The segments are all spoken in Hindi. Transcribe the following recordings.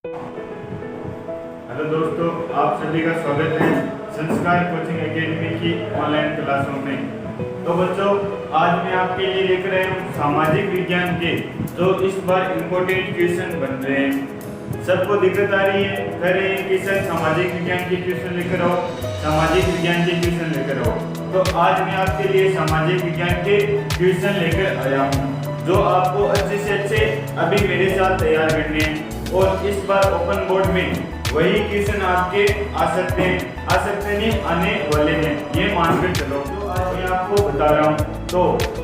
हेलो दोस्तों, आप सभी का स्वागत है संस्कार कोचिंग एकेडमी की ऑनलाइन क्लासों में। तो बच्चों, आज मैं आपके लिए लेकर आया हूँ सामाजिक विज्ञान के जो इस बार इम्पोर्टेंट क्वेश्चन बन रहे हैं। सबको दिक्कत आ रही है, कह रहे हैं कि सर सामाजिक विज्ञान के क्वेश्चन लेकर आओ, सामाजिक विज्ञान के क्वेश्चन लेकर आओ। तो आज मैं आपके लिए सामाजिक विज्ञान के क्वेश्चन लेकर आया हूँ जो आपको अच्छे से अच्छे अभी मेरे साथ तैयार करने हैं। और इस बार ओपन बोर्ड में वही क्वेश्चन आपके आ सकते नहीं, आने वाले हैं, ये मानकर चलो। तो आज मैं आपको बता रहा हूँ, तो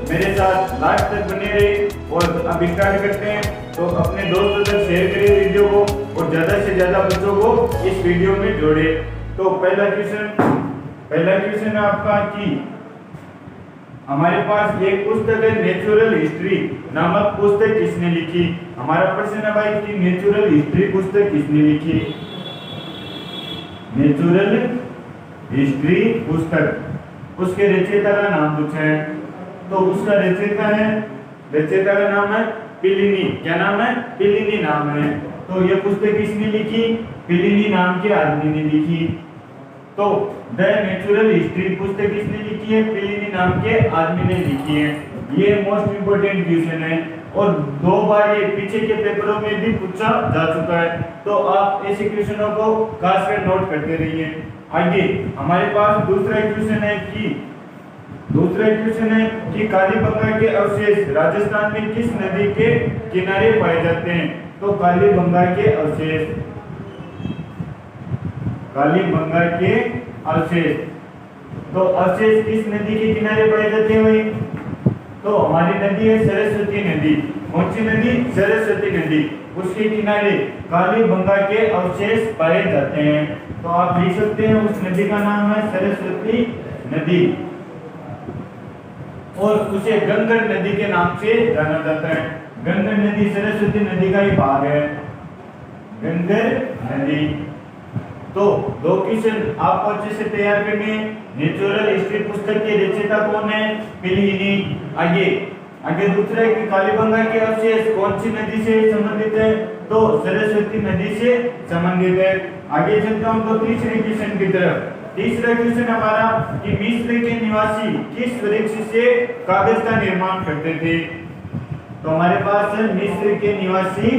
मेरे साथ लास्ट तक बने रहे। और अब स्टार्ट करते हैं। तो अपने दोस्तों तक शेयर करिए वीडियो को और ज़्यादा से ज़्यादा बच्चों को इस वीडियो में जोड़े। तो पहला क्वेश्चन है आपका कि हमारे पास एक पुस्तक है नेचुरल हिस्ट्री नामक पुस्तक किसने लिखी। हमारा प्रश्न है भाई कि नेचुरल हिस्ट्री पुस्तक किसने लिखी। नेचुरल हिस्ट्री पुस्तक, उसके रचयिता का नाम पूछा है। तो उसका रचयिता का नाम है प्लिनी। क्या नाम है? प्लिनी नाम है। तो यह पुस्तक किसने लिखी? प्लिनी नाम के आदमी ने लिखी। तो द नेचुरल हिस्ट्री पुस्तक किसने लिखी है? प्लिनी नाम के आदमी ने लिखी है। ये मोस्ट इंपोर्टेंट क्वेश्चन है और 2 बार ये पीछे के पेपरों में भी पूछा जा चुका है। तो आप ऐसे क्वेश्चनों को खासकर नोट करते रहिए। आगे हमारे पास दूसरा क्वेश्चन है कि कालीबंगा के अवशेष राजस्थान में किस नदी के किनारे पाए जाते हैं। तो कालीबंगा के अवशेष, तो अवशेष किस नदी के किनारे पाए जाते हैं भाई? तो हमारी नदी है सरस्वती नदी। कौन सी नदी? सरस्वती नदी। उसके किनारे कालीबंगा के अवशेष पाए जाते हैं। तो आप लिख सकते हैं उस नदी का नाम है सरस्वती नदी और उसे गंगर नदी के नाम से जाना जाता है। गंगर नदी सरस्वती नदी का ही भाग है, गंगर नदी। तो 2 क्वेश्चन आपको अच्छे से तैयार करने। नेचुरल हिस्ट्री पुस्तक के रचयिता कौन है? प्लिनी। आगे दूसरा है कि कालीबंगा के अवशेष कौन सी नदी से संबंधित है? तो सरस्वती नदी से संबंधित है। आगे चलता हूं तो तीसरे क्वेश्चन की तरफ। तीसरा क्वेश्चन हमारा कि मिस्र के निवासी किस वृक्ष से कागज का निर्माण करते थे। तो हमारे पास है मिस्र के निवासी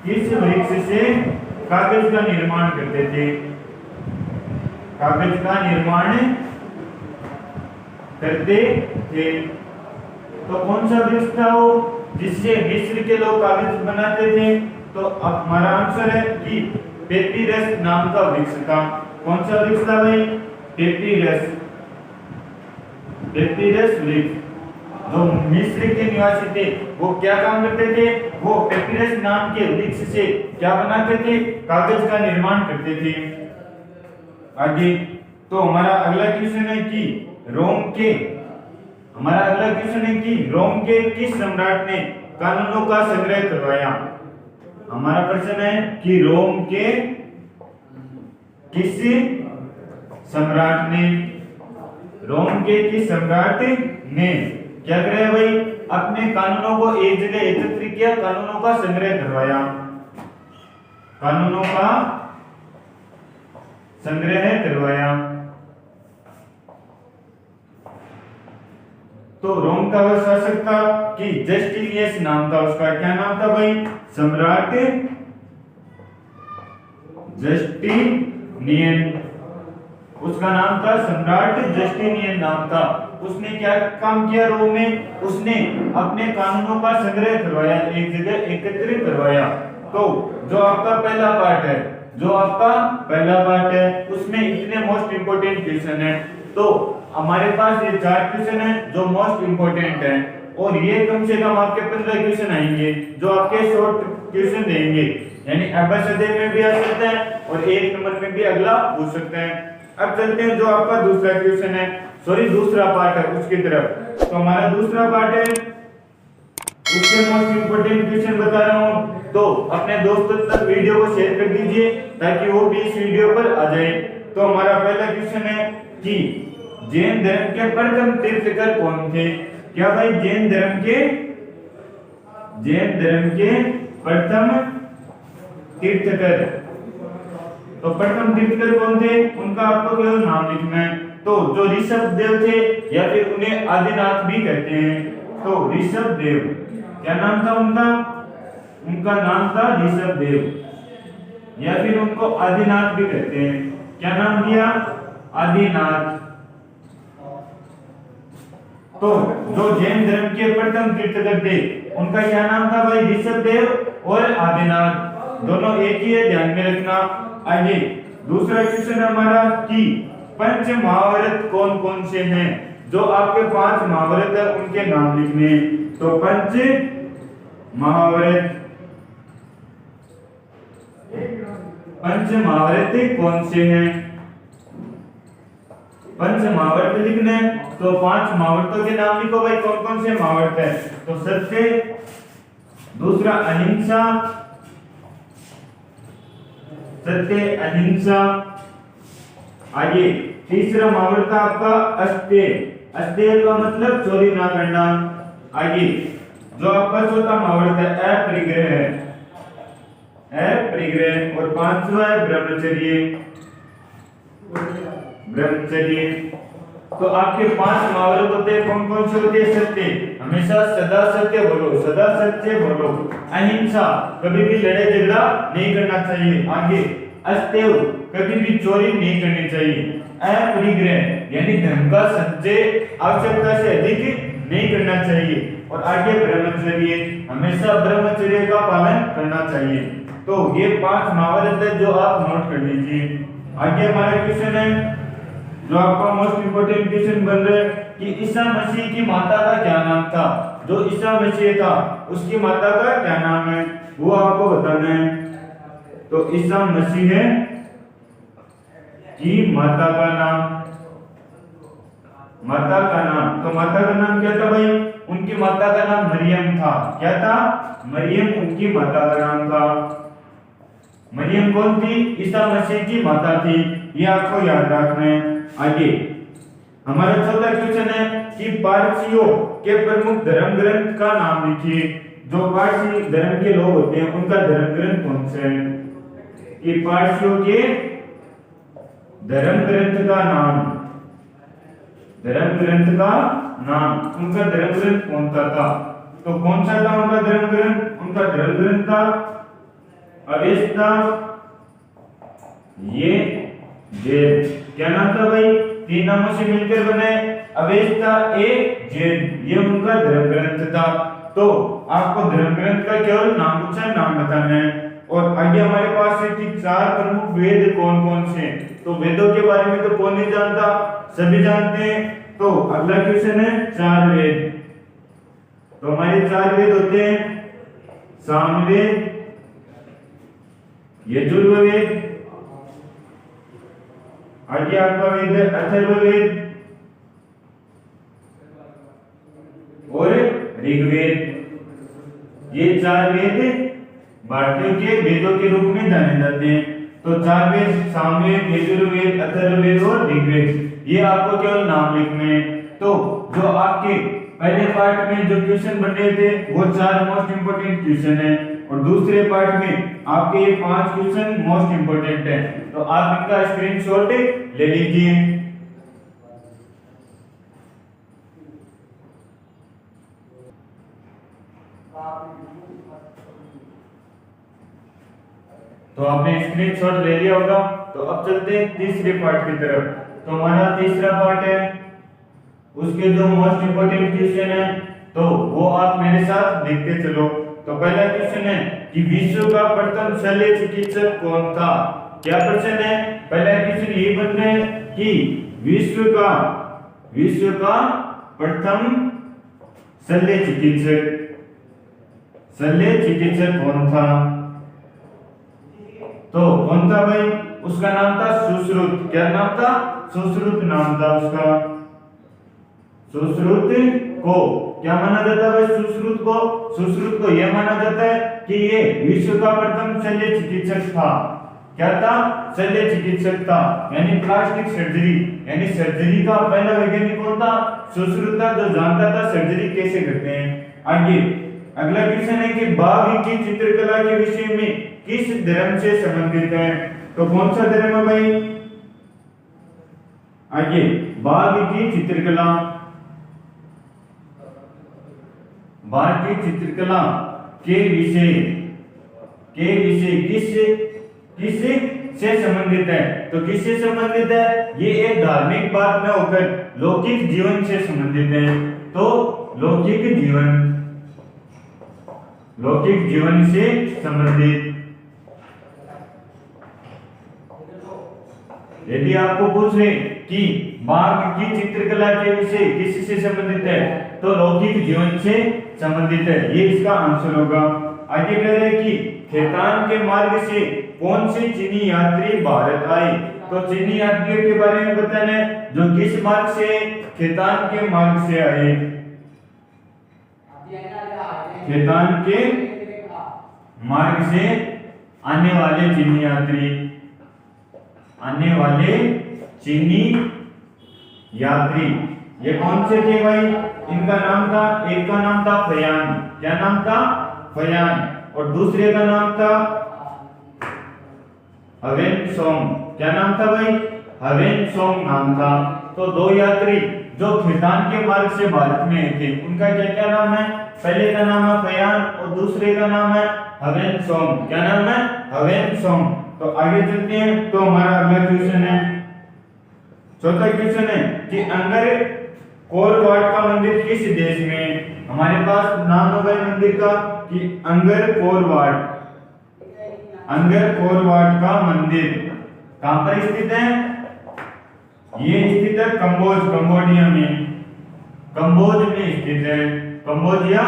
किस वृक्ष से कागज का निर्माण करते थे। तो कौन सा वृक्ष था वो जिससे मिस्र के लोग कागज बनाते थे? तो अब हमारा आंसर है कि पेपिरस नाम का वृक्ष था। कौन सा वृक्ष था भाई? पेपिरस वृक्ष। जो मिस्र के निवासी थे वो क्या काम करते थे? वो पेपिरस नाम के वृक्ष से क्या बनाते थे? कागज का निर्माण करते थे। आगे तो हमारा अगला क्वेश्चन है कि रोम के किस सम्राट ने कानूनों का संग्रह करवाया। हमारा प्रश्न है कि रोम के किस सम्राट ने क्या कराया भाई? अपने कानूनों को एक जगह एकत्रित किया, कानूनों का संग्रह करवाया। तो रोम का वह शासक था कि जस्टिनियस नाम था उसका। क्या नाम था भाई? सम्राट जस्टिनियन। उसका नाम था सम्राट जस्टिनियन नाम था। उसने क्या काम किया रोम में? उसने अपने कानूनों का संग्रह करवाया, एक जगह एकत्रित करवाया। तो जो आपका पहला पार्ट है उसमें इतने मोस्ट इंपोर्टेंट क्वेश्चन है। तो हमारे पास ये 4 क्वेश्चन है जो मोस्ट इंपोर्टेंट है और ये कम से कम आपके 15 क्वेश्चन आएंगे जो आपके शॉर्ट क्वेश्चन देंगे, यानी अभ्यास में भी आ सकता है और 1 नंबर में भी अगला पूछ सकते हैं। अब चलते हैं जो आपका दूसरा क्वेश्चन है, दूसरा पार्ट है उसकी तरफ। तो हमारा दूसरा पार्ट है उसके मोस्ट इंपोर्टेंट क्वेश्चन बता रहा हूं। तो अपने दोस्तों तक वीडियो को शेयर कर दीजिए ताकि वो भी इस वीडियो पर आ जाए। तो हमारा पहला क्वेश्चन है कि जैन धर्म के प्रथम तीर्थकर कौन थे? क्या भाई जैन धर्म के प्रथम तीर्थकर। तो प्रथम तीर्थकर कौन थे? उनका आपको केवल नाम लिखना है। तो जो ऋषभ देव थे या फिर उन्हें आदिनाथ भी कहते हैं, तो ऋषभ देव, क्या नाम था उनका? उनका नाम था ऋषभ देव या फिर उनको आदिनाथ भी कहते हैं। क्या नाम दिया? आदिनाथ। तो जो जैन धर्म के प्रथम तीर्थकर थे उनका क्या नाम था भाई? ऋषभ देव और आदिनाथ, दोनों एक ही है, ध्यान में रखना। आगे दूसरा क्वेश्चन हमारा कि पंच महाभारत कौन कौन से हैं? जो आपके 5 महाभारत है उनके नाम लिखने। तो पंच महाभारत कौन से हैं? पंच महाभारत लिखने। तो 5 महाभारतों के नाम लिखो भाई, कौन कौन से महाभारत है? तो सत्य, दूसरा अहिंसा, सत्य अहिंसा। आगे तीसरा महाभारत आपका अस्तेय, अस्तेय का मतलब चोरी ना करना। आगे जो आपका चौथा महाभारत है अपरिग्रह है, अपरिग्रह। और 5वां है ब्रह्मचर्य, ब्रह्मचर्य। तो आपके 5 महाभारत होते हैं, कौन कौन से होते हैं? सत्य, हमेशा सदा सत्य बोलो, सदा सत्य बोलो। अहिंसा, कभी भी लड़ाई झगड़ा नहीं करना चाहिए। आगे अस्तेय, कभी भी चोरी नहीं करनी चाहिए। अपरिग्रह यानी धन का संचय आवश्यकता से अधिक नहीं करना चाहिए। और आगे ब्रह्मचर्य, हमेशा ब्रह्मचर्य का पालन करना चाहिए। तो ये 5 महाभारत है जो आप नोट कर लीजिए। आगे हमारा क्वेश्चन है जो आपका मोस्ट इंपोर्टेंट क्वेश्चन बन रहा है कि ईसा मसीह की माता का क्या नाम था? जो ईसा मसीह था उसकी माता का क्या नाम है वो आपको बताना है। तो ईसा मसीह की माता का नाम, माता का नाम, तो माता का नाम क्या था भाई? उनकी माता का नाम मरियम था। क्या था? मरियम उनकी माता का नाम था। मरियम कौन थी? ईसा मसीह की माता थी, ये आपको याद रखना है। आगे हमारा चौथा क्वेश्चन है कि पारसियों के प्रमुख धर्म ग्रंथ का नाम लिखिए। जो पारसी धर्म के लोग होते हैं उनका धर्म ग्रंथ कौन सा है? कि पारसियों के धर्म ग्रंथ का नाम, धर्म ग्रंथ का नाम, उनका धर्म ग्रंथ कौन सा था? तो कौन सा था उनका धर्म ग्रंथ? उनका धर्म ग्रंथ था अवेस्ता, ये जैन। क्या नाम था भाई? 3 नामों से मिलकर बने अवेस्ता ए जैन, ये उनका धर्म ग्रंथ था। तो आपको धर्म ग्रंथ का केवल नाम पूछा है, नाम बताना है। और आगे हमारे पास है कि 4 प्रमुख वेद कौन कौन से हैं? तो वेदों के बारे में तो कौन नहीं जानता, सभी जानते हैं। तो अगला क्वेश्चन है 4 वेद। तो हमारे 4 वेद होते हैं सामवेद, यजुर्वेद, आगे आपका वेद है अथर्ववेद और ऋग्वेद। ये 4 वेद भारतीयों के वेदों के रूप में जाने जाते हैं। तो 4 वेद सामवेद, यजुर्वेद, अथर्ववेद और ऋग्वेद, ये आपको केवल नाम लिखने हैं। तो जो आपके पहले पार्ट में जो क्वेश्चन बन रहे थे वो 4 मोस्ट इंपोर्टेंट क्वेश्चन है और दूसरे पार्ट में आपके ये 5 क्वेश्चन मोस्ट इंपोर्टेंट है। तो आप इनका स्क्रीनशॉट ले लीजिए। तो आपने स्क्रीनशॉट ले लिया होगा। तो अब चलते हैं तीसरे पार्ट की तरफ। तो हमारा तीसरा पार्ट है, उसके जो मोस्ट इंपोर्टेंट क्वेश्चन है तो वो आप मेरे साथ देखते चलो। तो पहला क्वेश्चन है कि विश्व का प्रथम शल्य चिकित्सक कौन था? क्या प्रश्न है? पहला क्वेश्चन ये बन रहा है कि विश्व का प्रथम शल्य चिकित्सक कौन था? तो कौन था भाई? उसका नाम था सुश्रुत। क्या नाम था? सुश्रुत नाम था उसका। सुश्रुत को क्या माना जाता है भाई? सुश्रुत को यह माना जाता है कि ये विश्व का प्रथम शल्य चिकित्सक था। क्या था? शल्य चिकित्सक था, यानी प्लास्टिक सर्जरी, यानी सर्जरी का पहला वैज्ञानिक कौन था? सुश्रुत था, जो जानता था सर्जरी कैसे करते हैं। आगे अगला क्वेश्चन है कि बाघ की चित्रकला के विषय में किस धर्म से संबंधित है? तो कौन सा धर्म है भाई? आगे बाघ की चित्रकला, बाघ की चित्रकला के विषय किस से संबंधित है? तो किससे संबंधित है? ये एक धार्मिक बात में होकर लौकिक जीवन से संबंधित है। तो लौकिक जीवन से संबंधित। यदि आपको पूछे कि बाघ की चित्रकला के विषय किससे संबंधित है, तो लौकिक जीवन से संबंधित है, ये इसका आंसर होगा। आगे कह रहे हैं कि खेतान के मार्ग से कौन से चीनी यात्री भारत आए? तो चीनी यात्रियों के बारे में बताना है, जो किस मार्ग से? खेतान के मार्ग से आए। खेतान के मार्ग से आने वाले चीनी यात्री, ये कौन से थे भाई? इनका नाम था, एक का नाम था फयान। क्या नाम था? फयान। और दूसरे का नाम था हवेनसोंग। क्या नाम था भाई? हवेनसोंग नाम था। तो दो यात्री जो खेतान के मार्ग से भारत में आए थे, उनका क्या क्या नाम है? पहले का नाम है फयान और दूसरे का नाम है हवेनसोंग। क्या नाम है? हवेनसोंग। तो आगे चलते हैं। तो हमारा अगला क्वेश्चन है, चौथा क्वेश्चन है कि अंगर कोरवाट का मंदिर किस देश में? हमारे पास नाम हो गए मंदिर का कि अंगर कोरवाट का मंदिर कहां पर स्थित है? ये स्थित है कंबोडिया में। कंबोज में स्थित है। कंबोडिया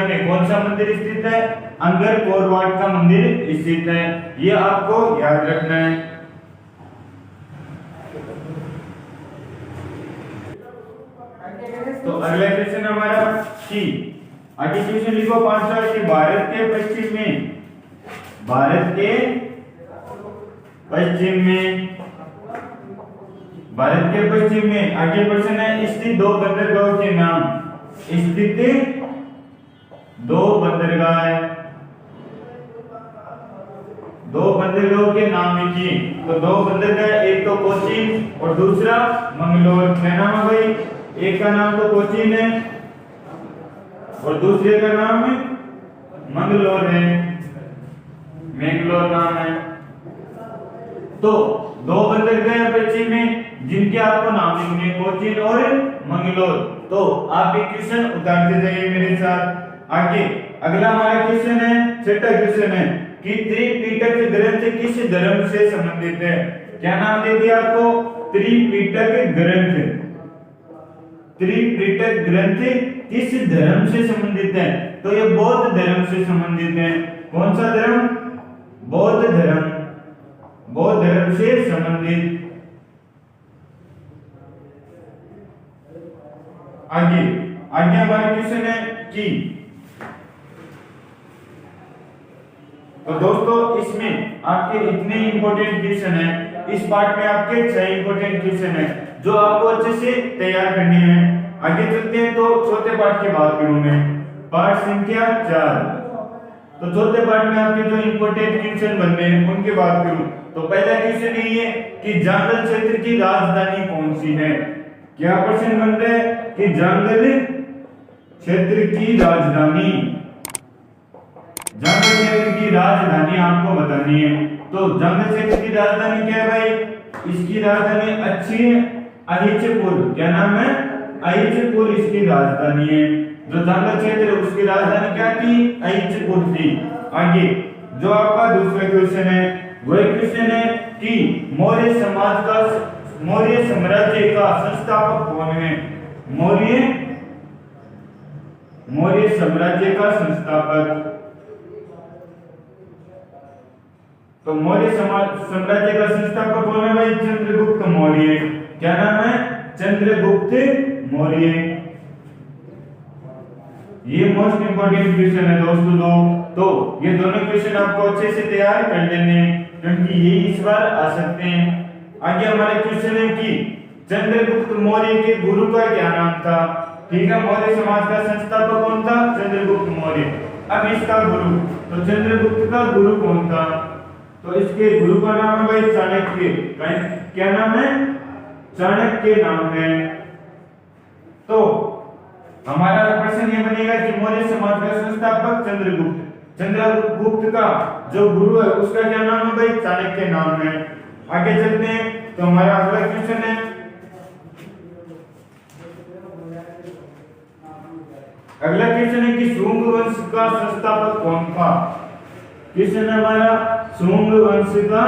में कौन सा मंदिर स्थित है? अंगर कोरवाट का मंदिर स्थित है। ये आपको याद रखना है। तो अगला क्वेश्चन हमारा कि आगे क्वेश्चन लिखो 5वां कि भारत के पश्चिम में आगे प्रश्न है स्थित दो बंदरगाहों के नाम। स्थित दो बंदरगाहों के नाम लिखिए। तो दो बंदरगाह, एक तो कोचीन और दूसरा मंगलोर। क्या नाम है भाई? एक का नाम तो कोचीन है और दूसरे का नाम मंगलोर है, मैंगलोर नाम है। तो दो बंदरगाह पश्चिम में जिनके आपको नाम लिखने, कोचीन और मंगलोर। तो आप एक क्वेश्चन उतारते जाइए मेरे साथ। आगे अगला हमारा क्वेश्चन है, छठा क्वेश्चन है कि त्रिपिटक ग्रंथ किस धर्म से संबंधित है? क्या नाम दे दिया आपको? त्रिपिटक ग्रंथ किस धर्म से संबंधित है? तो ये बौद्ध धर्म से संबंधित है। कौन सा धर्म? बौद्ध धर्म से संबंधित। आगे हमारा क्वेश्चन है कि तो दोस्तों इसमें आपके इतने इंपॉर्टेंट क्वेश्चन है। इस पार्ट में आपके 6 इंपॉर्टेंट क्वेश्चन है जो आपको अच्छे से तैयार करने हैं। आगे चलते हैं। तो चौथे पार्ट की बात करूं मैं, पार्ट संख्या 4। तो चौथे पार्ट में आपके जो इंपॉर्टेंट क्वेश्चन बन रहे हैं उनकी बात करूं तो पहला क्वेश्चन ये है कि जांगल क्षेत्र की राजधानी कौन सी है? क्या प्रश्न बन रहा है कि जांगल क्षेत्र की राजधानी आपको बतानी है। तो जांगल क्षेत्र की राजधानी क्या है भाई? इसकी राजधानी अच्छी अहिचपुर। क्या नाम है? अहिचपुर इसकी राजधानी है। जो जांगल क्षेत्र है उसकी राजधानी क्या थी? अहिचपुर थी। आगे जो आपका दूसरा क्वेश्चन है वह क्वेश्चन है कि मौर्य साम्राज्य का संस्थापक कौन है? मौर्य साम्राज्य का संस्थापक। तो मौर्य साम्राज्य का संस्थापक कौन है भाई? चंद्रगुप्त मौर्य। क्या नाम है? चंद्रगुप्त मौर्य। ये मोस्ट इंपोर्टेंट क्वेश्चन है दोस्तों दो। तो ये दोनों क्वेश्चन आपको अच्छे से तैयार कर लेने हैं क्योंकि ये इस बार आ सकते हैं। आगे हमारा क्वेश्चन है कि चंद्रगुप्त मौर्य के गुरु का क्या नाम था। ठीक है, मौर्य समाज का संस्थापक कौन था? चंद्रगुप्त मौर्य। अब इसका गुरु, तो चंद्रगुप्त का गुरु कौन था? तो इसके गुरु का नाम है भाई चाणक्य। क्या नाम है? चाणक्य नाम है। तो हमारा प्रश्न ये बनेगा कि मौर्य समाज का संस्थापक चंद्रगुप्त, चंद्रगुप्त का जो गुरु है उसका क्या नाम है भाई? चाणक्य नाम है। आगे चलते हैं, तो हमारा अगला क्वेश्चन है, अगला क्वेश्चन है कि शुंग वंश का संस्थापक कौन था? क्वेश्चन है हमारा शुंग वंश का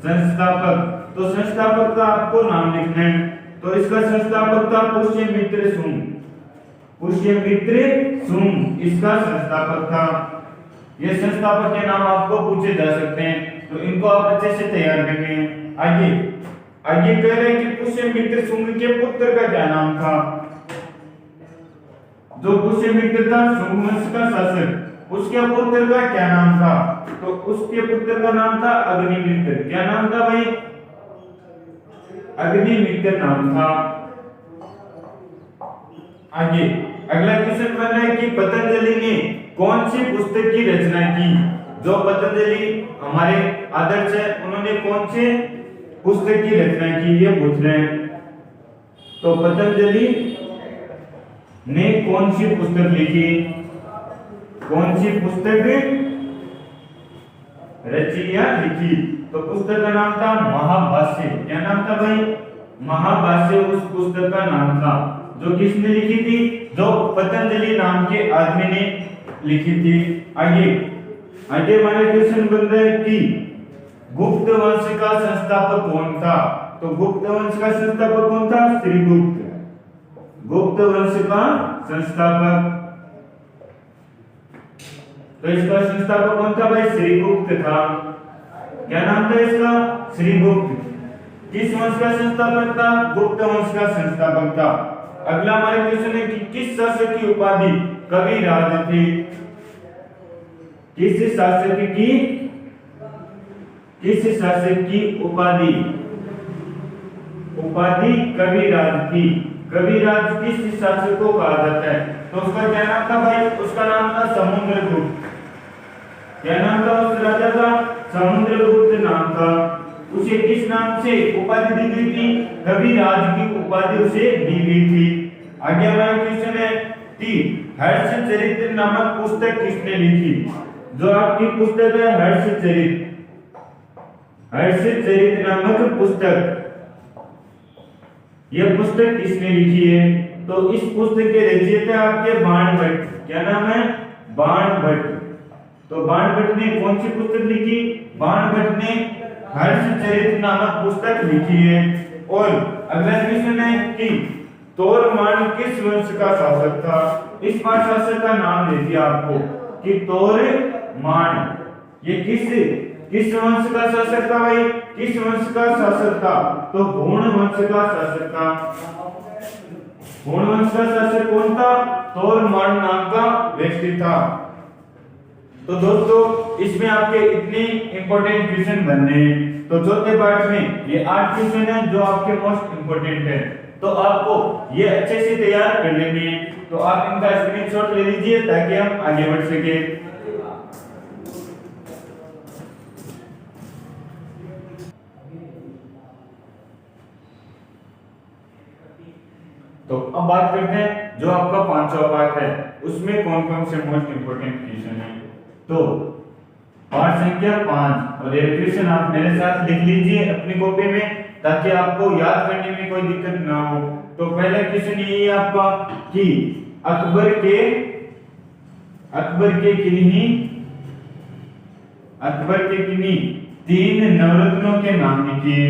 संस्थापक। तो संस्थापक का आपको नाम लिखना है। तो इसका संस्थापक था पुष्यमित्र शुंग। पुष्यमित्र शुंग इसका संस्थापक था। ये संस्थापक के नाम आपको पूछे जा सकते हैं, तो इनको आप अच्छे से तैयार करेंगे। आगे आगे कह रहे हैं कि पुष्यमित्र शुंग के पुत्र का क्या नाम था? जो पुष्यमित्र था शुंग वंश का शासक, उसके पुत्र का क्या नाम था? तो उसके पुत्र का नाम था अग्निमित्र। क्या नाम था भाई? अग्निमित्र नाम था। आगे अगला क्वेश्चन बन रहा है कि पतंजलि ने कौन सी पुस्तक की रचना की? जो पतंजलि हमारे आदर्श है, उन्होंने कौन से पुस्तक की रचना की, ये पूछ रहे हैं। तो पतंजलि ने कौन सी पुस्तक लिखी? कौन सी पुस्तक रची या लिखी? तो पुस्तक का नाम था महाभाष्य। क्या नाम था भाई? महाभाष्य उस पुस्तक का नाम था। जो किसने लिखी थी? जो पतंजलि नाम के आदमी ने लिखी थी। आगे आगे हमारा क्वेश्चन बन रहा है कि गुप्त वंश का संस्थापक कौन था? तो गुप्त वंश का संस्थापक कौन था? श्रीगुप्त। गुप्त वंश का संस्थापक, तो इसका संस्थापक कौन था भाई? श्रीगुप्त था। क्या नाम था इसका? श्रीगुप्त। किस वंश का संस्थापक था? गुप्त वंश का संस्थापक था। अगला हमारा क्वेश्चन है कि किस शासक की उपाधि कविराज थी? किस शासक की उपाधि कविराज थी? कविराज किस शासक को कहा जाता है? तो उसका क्या नाम था भाई? उसका नाम था समुद्रगुप्त। क्या नाम था उस राजा का? समुद्रगुप्त नाम था। उसे किस नाम से उपाधि दी गई थी? कविराज की उपाधि उसे दी गई थी। आगे हमारा क्वेश्चन है कि हर्षचरित नामक पुस्तक किसने लिखी? जो आपकी पुस्तक है हर्षचरित नामक पुस्तक, यह पुस्तक किसने लिखी है? तो इस पुस्तक के रचयिता आपके बाणभट्ट। क्या नाम है? बाणभट्ट। तो बाणभट्ट ने कौन सी पुस्तक लिखी? बाणभट्ट ने हर्षचरित नामक पुस्तक लिखी है। और अगला क्वेश्चन है कि तोरमान किस वंश का शासक था? इस बार शासक का नाम दे दिया आपको कि तोरमान, ये किस वंश का शासक था भाई? किस वंश का शासक था? तो हुण वंश का शासक था। हुण वंश का शासक कौन था? तोरमान नाम का व्यक्ति था। तो दोस्तों इसमें आपके इतने इंपॉर्टेंट क्वेश्चन बनने हैं। तो चौथे पार्ट में ये 8 क्वेश्चन है जो आपके मोस्ट इंपॉर्टेंट है। तो आपको ये अच्छे से तैयार कर लेने हैं। तो आप इनका स्क्रीनशॉट ले लीजिए ताकि हम आगे बढ़ सके। तो अब बात करते हैं जो आपका 5वां पार्ट है, उसमें कौन कौन से मोस्ट इंपोर्टेंट क्वेश्चन है। तो पार्ट संख्या 5 और ये क्वेश्चन आप मेरे साथ लिख लीजिए अपनी कॉपी में ताकि आपको याद करने में कोई दिक्कत ना हो। तो पहला क्वेश्चन ये है आपका कि अकबर किन्हीं 3 नवरत्नों के नाम लिखिए।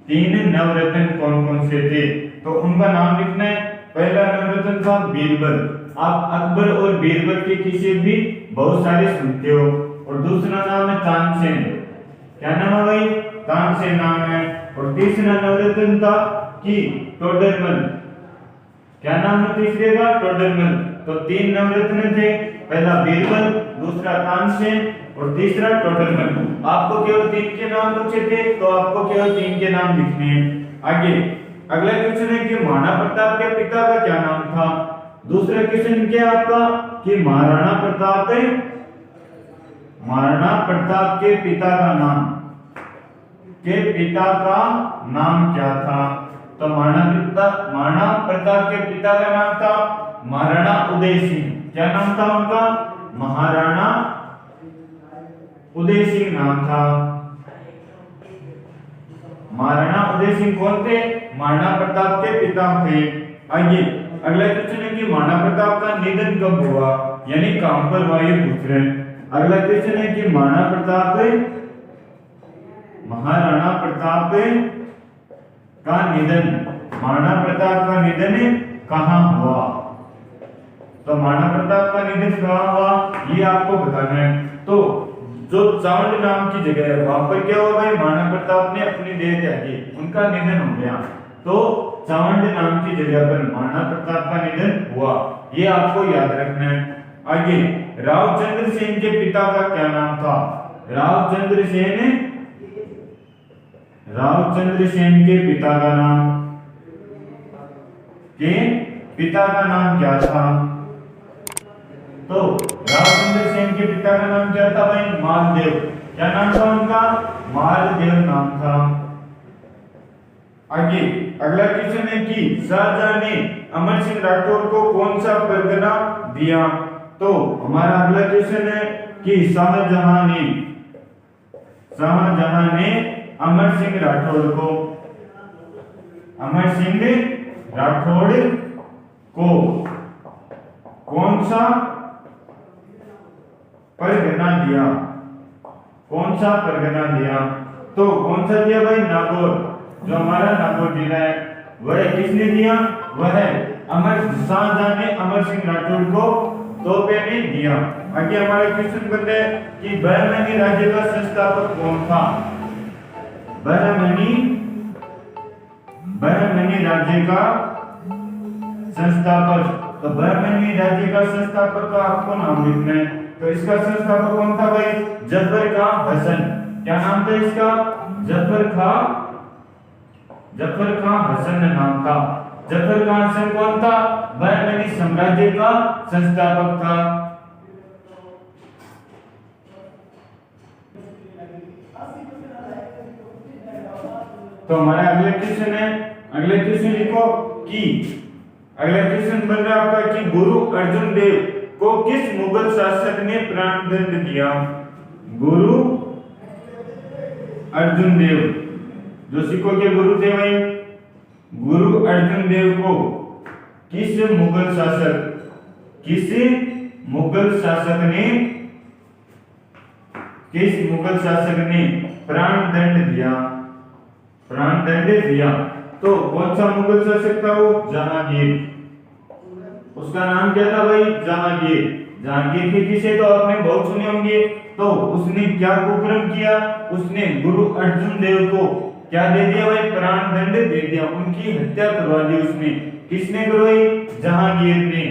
3 नवरत्न कौन कौन से थे? तो उनका नाम लिखना है। पहला नवरत्न था बीरबल। आप अकबर और बीरबल के किसी भी बहुत सारे सुनते हो। और दूसरा नाम है तानसेन। क्या नाम है भाई? तानसेन नाम है। और तीसरा नवरत्न था कि टोडरमल। क्या नाम है तीसरे का? टोडरमल। तो तीन नवरत्न थे, पहला बीरबल, दूसरा तानसेन और तीसरा टोडरमल। आपको केवल तीन के नाम पूछे थे, तो आपको केवल तीन के नाम लिखने हैं। आगे अगला क्वेश्चन है कि महाराणा प्रताप के पिता का क्या नाम था? दूसरा क्वेश्चन क्या आपका कि महाराणा प्रताप के पिता का नाम क्या था? तो महाराणा प्रताप के पिता का नाम था महाराणा उदय सिंह। क्या नाम था उनका? महाराणा उदय सिंह नाम था। महाराणा उदय सिंह कौन थे? महाराणा प्रताप के पिता थे। आइए अगला क्वेश्चन है कि महाराणा प्रताप का निधन कब हुआ, यानी कहां पर हुआ, ये पूछ रहे हैं। अगला क्वेश्चन है कि महाराणा प्रताप का निधन कहां हुआ? तो महाराणा प्रताप का निधन कहां हुआ, ये आपको बताना है। तो जो चावंड नाम की जगह है वहां पर क्या हुआ भाई? महाराणा प्रताप ने अपनी देह त्यागी, उनका निधन हो गया। तो चावंड नाम की जगह पर महाराणा प्रताप का निधन हुआ, ये आपको याद रखना है। आगे रावचंद्र सेन के पिता का क्या नाम था? रावचंद्र सेन के पिता का नाम क्या था? तो रावचंद्र सेन के पिता का नाम क्या था भाई? मालदेव। क्या नाम था उनका? मालदेव नाम था। आगे अगला क्वेश्चन है कि शाहजहां ने अमर सिंह राठौर को कौन सा परगना दिया? तो हमारा अगला क्वेश्चन है कि शाहजहां ने अमर सिंह राठौर को कौन सा परगना दिया? तो कौन सा दिया भाई? नागौर। जो हमारा नागौर जिला है वह किसने दिया? वह शाहजहां ने अमर सिंह राठौर को तोहफे में दिया। आगे हमारा क्वेश्चन बनता है कि बहमनी राज्य का संस्थापक कौन था? बहमनी राज्य का संस्थापक। तो बहमनी राज्य का संस्थापक का आपको नाम लिखना है। तो इसका संस्थापक कौन था भाई? जफर खां हसन। क्या नाम था इसका? जफर खां हसन नाम था। जफर खां हसन कौन था? बहमनी साम्राज्य का संस्थापक था। तो हमारा अगला क्वेश्चन है, अगला क्वेश्चन लिखो कि अगला क्वेश्चन बन रहा है आपका कि गुरु अर्जुन देव को किस मुगल शासक ने प्राणदंड दिया? गुरु अर्जुन देव जो सिखों के गुरु थे भाई, गुरु अर्जुन देव को किस मुगल शासक ने प्राणदंड दिया? तो कौन सा मुगल शासक था वो? जहांगीर। उसका नाम क्या था भाई? जहांगीर के किसे तो आपने बहुत सुने होंगे। तो उसने क्या कुकर्म किया? उसने गुरु अर्जुन देव को क्या दे दिया भाई? प्राणदंड दे दिया, उनकी हत्या करवा दी उसने। किसने करवाई? जहांगीर ने।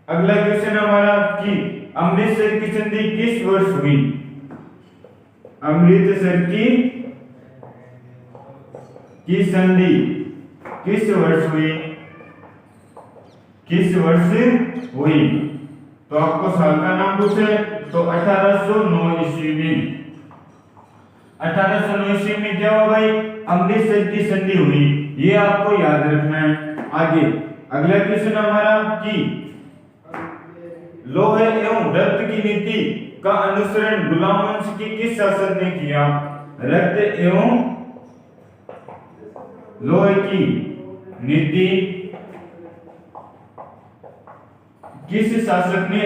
अगला क्वेश्चन हमारा कि अमृतसर की संधि किस वर्ष हुई? अमृतसर की संधि किस वर्ष हुई? तो आपको साल का नाम पूछे तो 1809 ईस्वी में। 1809 ईस्वी में क्या हुआ भाई? अमृतसर की संधि हुई, ये आपको याद रखना है। आगे अगला क्वेश्चन हमारा कि लोहे एवं रक्त की नीति का अनुसरण गुलाम वंश की किस शासक ने किया? रक्त एवं लोहे की नीति किस शासक ने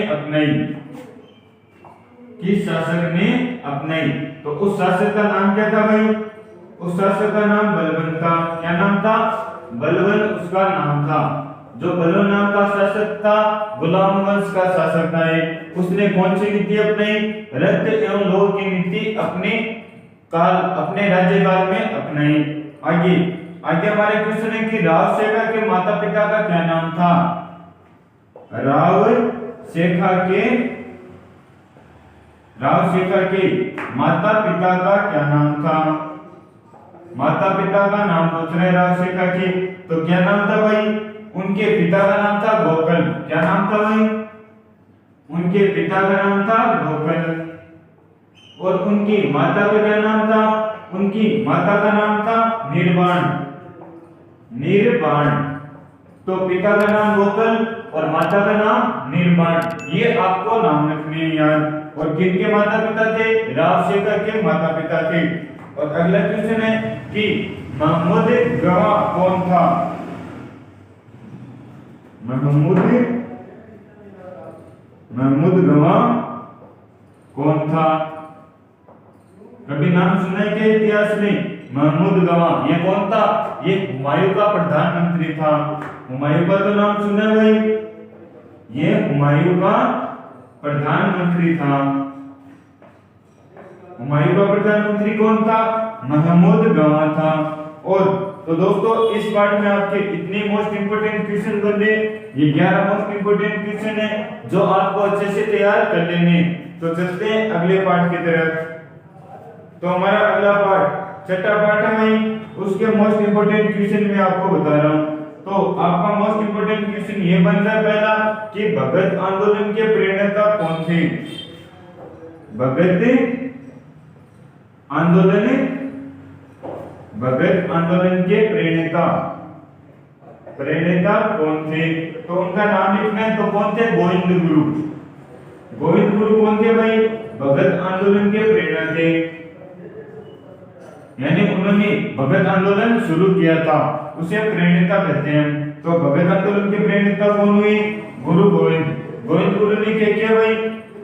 अपनाई? तो उस शासक का नाम क्या था भाई? उस शासक का नाम बलबन था। क्या नाम था? बलबन उसका नाम था। जो बलबन नाम का शासक था, गुलाम वंश का शासक था, उसने कौन सी नीति अपनाई? रक्त एवं लोह की नीति अपने राज्यकाल में अपनाई। आगे आगे हमारे क्वेश्चन है कि राव शेखा के माता पिता का क्या नाम था। राव शेखा के माता पिता का क्या नाम था। माता पिता का नाम पूछ रहे राव शेखा के, तो क्या नाम था भाई। उनके पिता का नाम था गोकल। क्या नाम था भाई। उनके पिता का नाम था गोकल। और उनकी माता का क्या नाम था। उनकी माता का नाम था निर्वाण। तो पिता का नाम गोकल और माता का नाम निर्वाण, ये आपको नाम रखने हैं यार। और किनके माता पिता थे। राव शेखा के माता पिता थे। और अगला क्वेश्चन है कि महमूद गवाह कौन था। महमूद गवाह कौन था। कभी नाम सुना है क्या इतिहास में। महमूद गवाह ये कौन था। ये हुमायूं का प्रधानमंत्री था। हुमायूं का तो नाम सुना है भाई। ये हुमायूं का प्रधानमंत्री था। हुमायूं का प्रधानमंत्री कौन था। महमूद गवाह था। और तो दोस्तों इस पार्ट में आपके इतने मोस्ट इंपोर्टेंट क्वेश्चन बन रहे। ये 11 मोस्ट इंपोर्टेंट क्वेश्चन है जो आपको अच्छे से तैयार कर लेने। तो चलते हैं अगले पार्ट की तरफ। तो हमारा अगला पार्ट छठा पार्ट है भाई, उसके मोस्ट इंपोर्टेंट क्वेश्चन मैं आपको बता रहा हूँ। तो आपका मोस्ट इंपोर्टेंट क्वेश्चन ये बन रहा है पहला कि भगत आंदोलन के प्रेरणा कौन थे। भगत आंदोलन के प्रेरणा कौन थे। तो उनका नाम लिखना है। तो कौन थे। गोविंद गुरु कौन थे भाई। भगत आंदोलन के प्रेरणा थे, यानी उन्होंने भगत आंदोलन शुरू किया था, उसे प्रेरणा कहते हैं। तो भगत आंदोलन के प्रेरणा कौन हुई। गुरु गोविंद गुरु ने क्या किया भाई।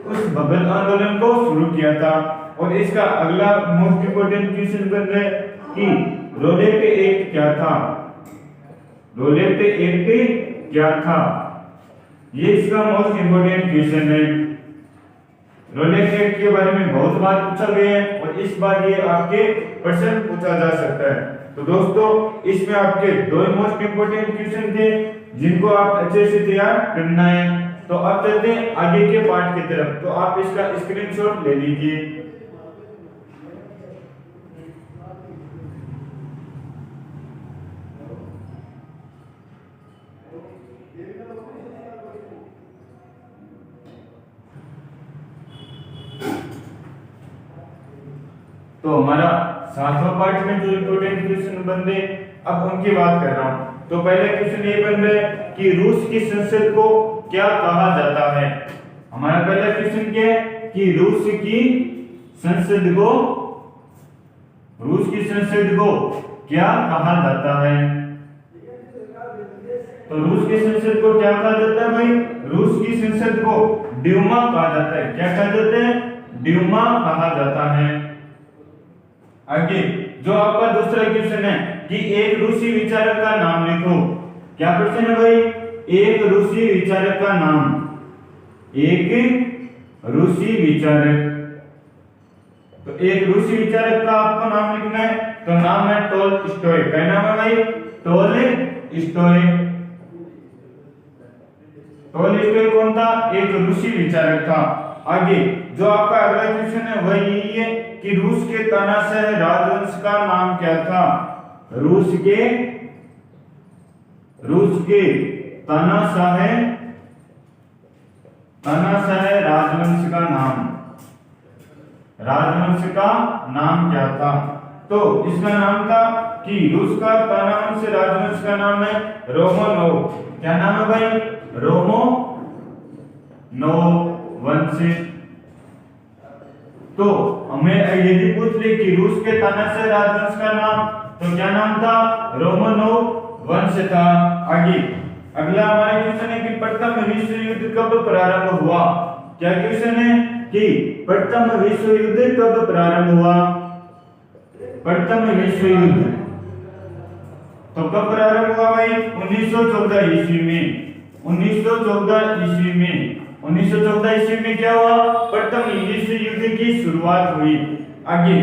उस भगत आंदोलन को शुरू किया था। और इसका अगला मोस्ट इंपोर्टेंट क्वेश्चन बन रहा है कि रोलेट एक्ट क्या था। ये इसका मोस्ट इंपोर्टेंट क्वेश्चन है। रोलेट एक्ट के बारे में बहुत बार पूछा गया है और इस बार ये आपके प्रश्न पूछा जा सकता है। तो दोस्तों इसमें आपके दो मोस्ट इंपोर्टेंट क्वेश्चन थे जिनको आप अच्छे से तैयार करना है। तो अब चलते हैं आगे के पार्ट की तरफ। तो आप इसका स्क्रीनशॉट ले लीजिए। तो हमारा सातवां पार्ट में जो इंपोर्टेंट क्वेश्चन बन रहे अब उनकी बात कर रहा हूं। तो पहले क्वेश्चन ये बन रहा है कि रूस की संसद को क्या कहा जाता है। हमारा पहला क्वेश्चन क्या है कि रूस की संसद को क्या कहा जाता है। तो रूस की संसद को क्या कहा जाता है भाई। रूस की संसद को ड्यूमा कहा जाता है। क्या कहा जाता है। ड्यूमा कहा जाता है। आगे जो आपका दूसरा क्वेश्चन है कि एक रूसी विचारक का नाम लिखो। क्या प्रश्न है भाई। एक रूसी विचारक का नाम। तो एक रूसी विचारक का आपको नाम लिखना है। तो नाम है टोलस्टॉय। क्या नाम है भाई। टोलस्टॉय कौन था। एक रूसी विचारक था। आगे जो आपका अगला क्वेश्चन है वह यही है कि रूस के तानाशाह राजवंश का नाम क्या था। रूस के तानाशाह राजवंश का नाम क्या था। तो इसका नाम था कि रूस का तानावंश राजवंश का नाम है रोमानोव। क्या नाम है भाई। रोमानोव वंश। तो हमें यदि पूछ ले कि रूस के तानाशाह राजवंश का नाम, तो क्या नाम था। रोमानोव वंश था। आगे अगला हमारा क्वेश्चन है कि प्रथम विश्व युद्ध कब प्रारंभ हुआ। क्या क्वेश्चन है कि प्रथम विश्व युद्ध कब प्रारंभ हुआ। प्रथम विश्व युद्ध तो कब प्रारंभ हुआ भाई। 1914 ईस्वी में। 1914 ईस्वी में क्या हुआ। प्रथम विश्व युद्ध की शुरुआत हुई। आगे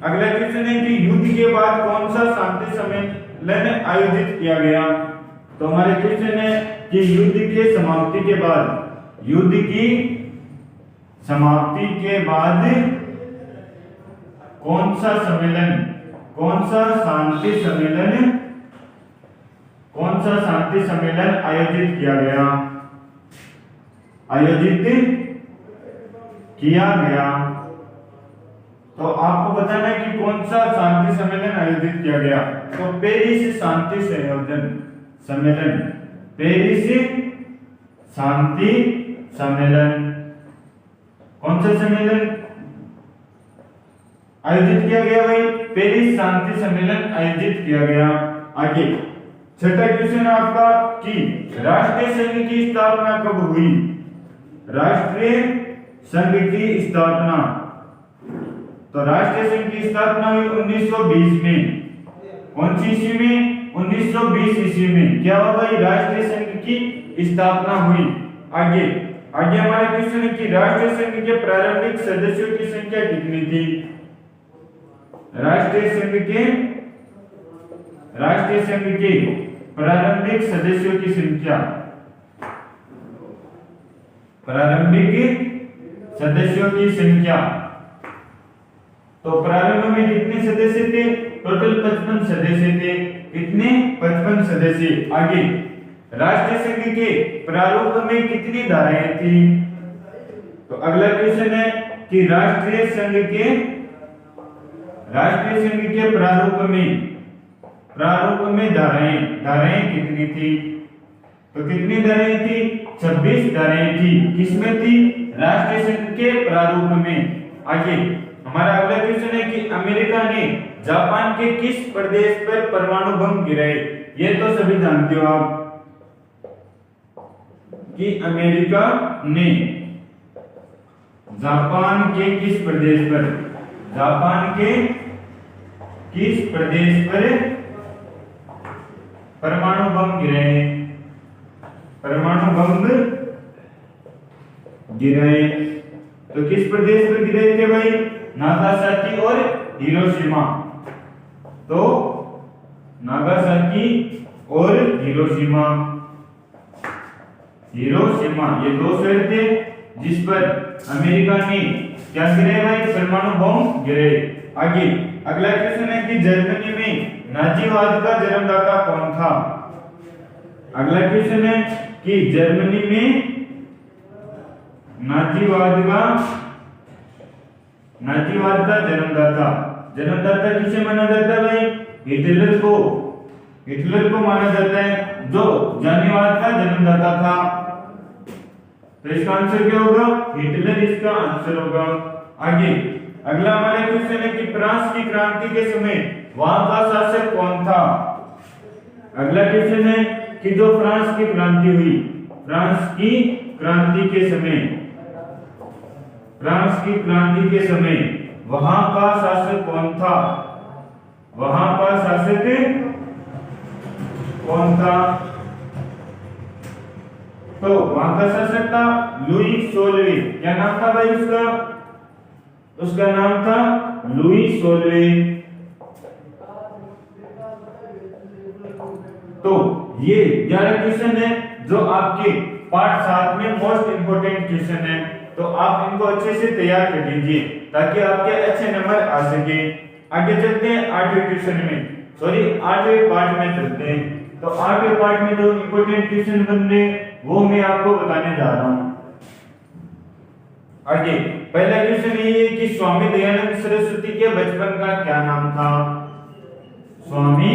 अगला क्वेश्चन है कि युद्ध के बाद कौन सा शांति सम्मेलन आयोजित किया गया। तो हमारे क्वेश्चन है कि युद्ध के समाप्ति के बाद, युद्ध की समाप्ति के बाद कौन सा सम्मेलन, कौन सा शांति सम्मेलन, कौन सा शांति सम्मेलन आयोजित किया गया, आयोजित किया गया। तो आपको बताना है कि कौन सा शांति सम्मेलन आयोजित किया गया। तो पेरिस शांति संयोजन सम्मेलन, पेरिस शांति सम्मेलन, कौन सा सम्मेलन आयोजित किया गया भाई, पेरिस शांति सम्मेलन आयोजित किया गया। आगे छठा क्वेश्चन आपका कि राष्ट्रीय संघ की स्थापना कब हुई। राष्ट्रीय संघ की स्थापना, तो राष्ट्रीय संघ की स्थापना हुई 1920 में। कौन सी ईस्वी में, 1920 ईस्वी में क्या हुआ भाई, राष्ट्रीय संघ की स्थापना हुई। आगे आगे हमारा क्वेश्चन है कि राष्ट्रीय संघ के प्रारंभिक सदस्यों की संख्या कितनी थी। राष्ट्रीय संघ के प्रारंभिक सदस्यों की संख्या, प्रारंभिक सदस्यों की संख्या, तो प्रारंभ में कितने सदस्य थे, टोटल 55 सदस्य थे। कितने, 55 सदस्य। आगे राष्ट्रीय संघ के प्रारूप में कितनी धाराएं थी। तो अगला क्वेश्चन है कि राष्ट्रीय संघ के प्रारूप में धाराएं कितनी थी। तो कितनी धाराएं थी, 26 धाराएं थी। किसमें थी, राष्ट्रीय संघ के प्रारूप में। आगे हमारा अगला क्वेश्चन है कि अमेरिका ने जापान के किस प्रदेश पर परमाणु बम गिराए। ये तो सभी जानते हो आप कि अमेरिका ने जापान के किस प्रदेश पर, जापान के किस प्रदेश पर परमाणु बम गिराए, परमाणु बम गिराए। तो किस प्रदेश पर गिराए थे भाई, नागासाकी और हिरोशिमा। तो नागासाकी और हिरोशिमा, ये दो शहर थे जिस पर अमेरिका ने क्या गिराए भाई, परमाणु बम गिराए। आगे अगला क्वेश्चन है कि जर्मनी में नाजीवाद का जन्मदाता कौन था। अगला क्वेश्चन है कि जर्मनी में नाजीवाद का जन्मदाता किसे माना जाता है भाई, हिटलर को माना जाता है, जो जातिवाद का जन्मदाता था। तो इसका आंसर क्या होगा, हिटलर इसका आंसर होगा। आगे अगला हमारा क्वेश्चन है कि फ्रांस की क्रांति के समय वहां का शासक कौन था। अगला क्वेश्चन है कि जो फ्रांस की क्रांति हुई, फ्रांस की क्रांति के समय वहां का शासक कौन था, वहां का शासक कौन था। तो वहां का शासक था लुई 16। क्या नाम था भाई उसका नाम था लुई 16। तो ये 11 क्वेश्चन है जो आपके पार्ट 7 में मोस्ट इंपोर्टेंट क्वेश्चन है। तो आप इनको अच्छे से तैयार कर लीजिए ताकि आपके अच्छे नंबर आ सके। आगे चलते हैं 8वें क्वेश्चन में, सॉरी 8वें पार्ट में चलते हैं। तो 8वें पार्ट में जो इंपोर्टेंट क्वेश्चन बन रहे वो मैं आपको बताने जा रहा हूं। आगे पहला क्वेश्चन ये है कि स्वामी दयानंद सरस्वती के बचपन का क्या नाम था। स्वामी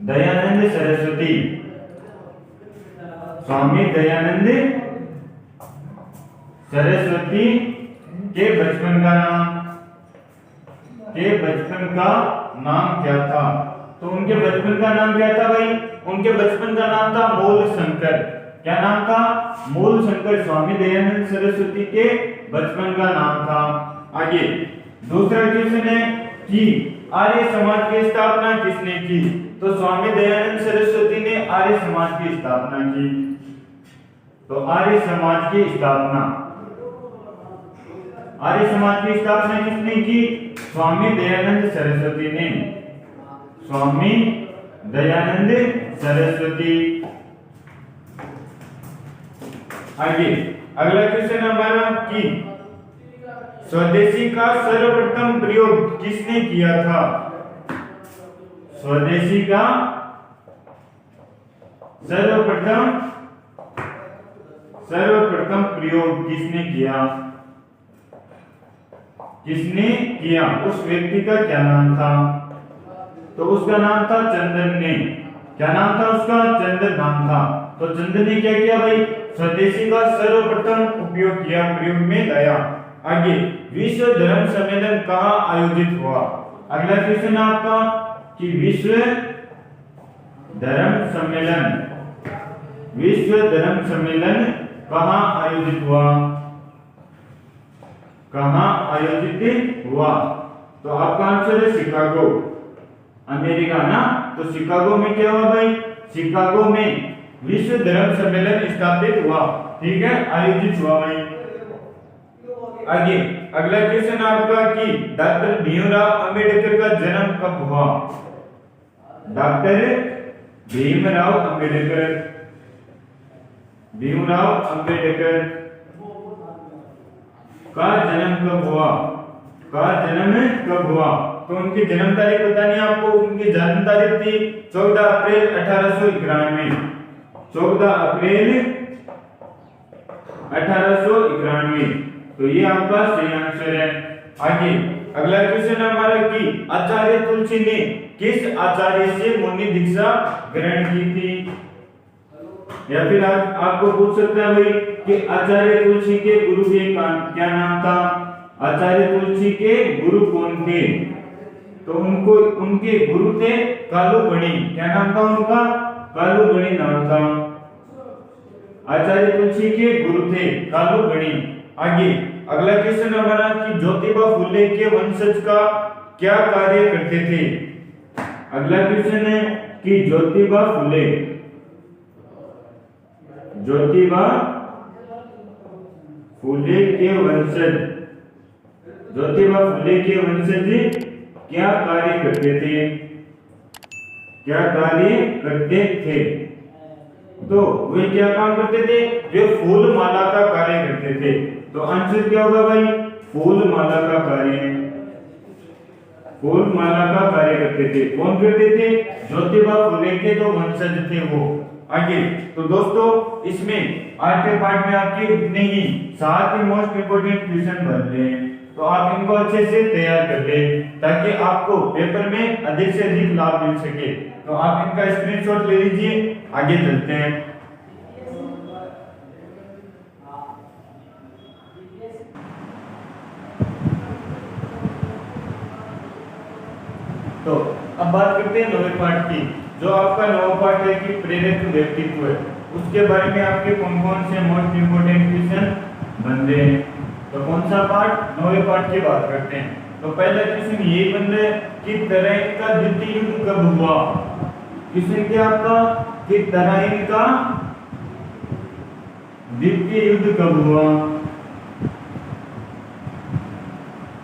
दयानंद सरस्वती, स्वामी दयानंद सरस्वती के बचपन का नाम क्या था। तो उनके बचपन का नाम क्या था भाई, उनके बचपन का नाम था मूल शंकर। क्या नाम था, मूल शंकर। स्वामी दयानंद सरस्वती के बचपन का नाम था। आगे दूसरा क्वेश्चन है कि आर्य समाज की स्थापना किसने की। तो स्वामी दयानंद सरस्वती ने आर्य समाज की स्थापना की। तो आर्य समाज की स्थापना किसने की, स्वामी दयानंद सरस्वती ने, स्वामी दयानंद सरस्वती। आगे अगला क्वेश्चन हमारा कि स्वदेशी का सर्वप्रथम प्रयोग किसने किया था? स्वदेशी का सर्वप्रथम प्रयोग किसने किया? किसने किया? उस व्यक्ति का क्या नाम था? तो उसका नाम था चंदन ने। क्या नाम था उसका? चंदन नाम था। तो चंदन ने क्या किया भाई? स्वदेशी का सर्वप्रथम उपयोग किया, प्रयोग में लाया। आगे विश्व धर्म सम्मेलन कहाँ आयोजित हुआ? अगला क्वेश्चन आपका कि विश्व धर्म सम्मेलन कहाँ आयोजित हुआ? कहाँ आयोजित हुआ? तो आपका आंसर है शिकागो, अमेरिका ना। तो शिकागो में क्या हुआ भाई? शिकागो में विश्व धर्म सम्मेलन स्थापित हुआ, ठीक है, आयोजित हुआ भाई। आगे अगला क्वेश्चन आपका कि डॉक्टर भीमराव अंबेडकर का जन्म कब हुआ? डॉक्टर भीमराव अंबेडकर का जन्म कब हुआ? तो उनकी जन्म तारीख बतानी आपको। उनकी जन्म तारीख थी 14 अप्रैल 1891। 14 अप्रैल 1891। तो ये आपका सही आंसर है। आगे अगला क्वेश्चन हमारा कि आचार्य तुलसी ने किस आचार्य से मौनी दीक्षा ग्रहण की थी? या फिर आपको पूछ सकता है भाई कि आचार्य तुलसी के गुरु के क्या नाम था? आचार्य तुलसी के गुरु कौन थे? तो उनके गुरु थे कालूबणी। क्या नाम था उनका? कालूबणी नाम था। आचार्य तुलसी के गुरु थे कालूबणी। आगे अगला क्वेश्चन हमारा कि ज्योतिबा फुले के वंशज का क्या कार्य करते थे? अगला क्वेश्चन है कि ज्योतिबा फुले के वंशज क्या कार्य करते थे? तो वे क्या काम करते थे? वे फूल माला का कार्य करते थे। तो आंसर क्या होगा भाई? फूल माला का कार्य करते थे। कौन करते थे? ज्योतिबा फुले के जो वंशज थे वो। आगे तो दोस्तों इसमें आज के पार्ट में आपके इतने ही 7 ही मोस्ट इंपोर्टेंट क्वेश्चन बन रहे हैं। तो आप इनको अच्छे से तैयार कर लें ताकि आपको पेपर में अधिक से अधिक लाभ मिल सके। तो आप इनका स्क्रीनशॉट ले लीजिए। आगे चलते हैं। तो अब बात करते हैं नौवें पार्ट की। जो आपका नौवां पार्ट है कि प्रेरक व्यक्तित्व है, उसके बारे में आपके कौन कौन से मोस्ट इंपोर्टेंट क्वेश्चन बन रहे हैं। तो कौन सा पार्ट? नौवें पार्ट की बात करते हैं। तो पहला क्वेश्चन ये बन रहा है कि तराइन का द्वितीय युद्ध कब हुआ? क्वेश्चन क्या आपका कि तराइन का द्वितीय युद्ध कब हुआ?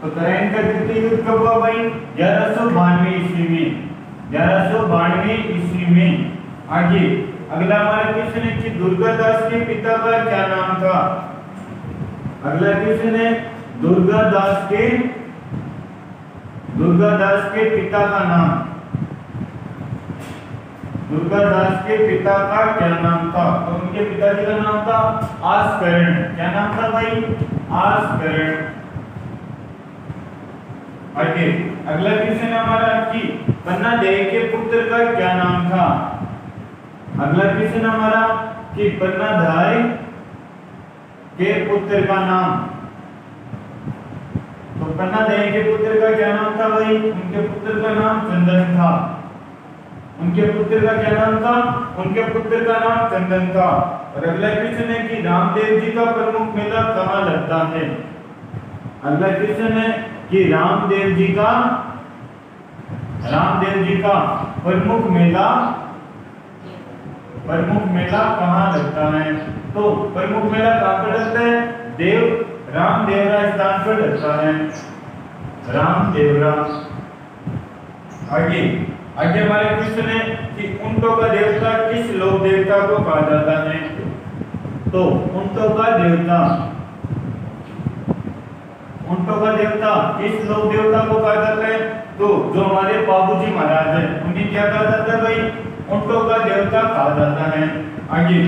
तो तराइन का द्वितीय युद्ध कब हुआ भाई? 1192 ईस्वी में। 1192 ईस्वी में। आगे अगला हमारा क्वेश्चन है कि दुर्गादास के पिता का क्या नाम था? अगला क्वेश्चन है दुर्गादास के पिता का नाम। दुर्गादास के पिता का क्या नाम था? तो उनके पिताजी का नाम था आस्करण। क्या नाम था भाई? आस्करण। आगे अगला क्वेश्चन हमारा कि पन्ना देवी के पुत्र का क्या नाम था? अगला क्वेश्चन हमारा कि पन्ना धाय के पुत्र का नाम। तो पन्ना देवी के पुत्र का क्या नाम था भाई? उनके पुत्र का नाम चंदन था। उनके पुत्र का क्या नाम था? उनके पुत्र का नाम चंदन था। और अगला क्वेश्चन है कि रामदेव जी का प्रमुख मेला कहाँ लगता है? अगला क्वेश्चन है कि रामदेव जी का प्रमुख मेला कहाँ लगता है? तो प्रमुख मेला कहाँ पर लगता है? रामदेवरा स्थान पर लगता है। राम देवरा। आगे आगे हमारे क्वेश्चन है कि ऊंटों का देवता किस लोक देवता को कहा जाता है? तो ऊंटों का देवता किस लोक देवता को कहा जाता है? तो जो हमारे बाबूजी महाराज है उन्हें क्या कहा जाता है भाई? ऊंटों का देवता कहा जाता है। आगे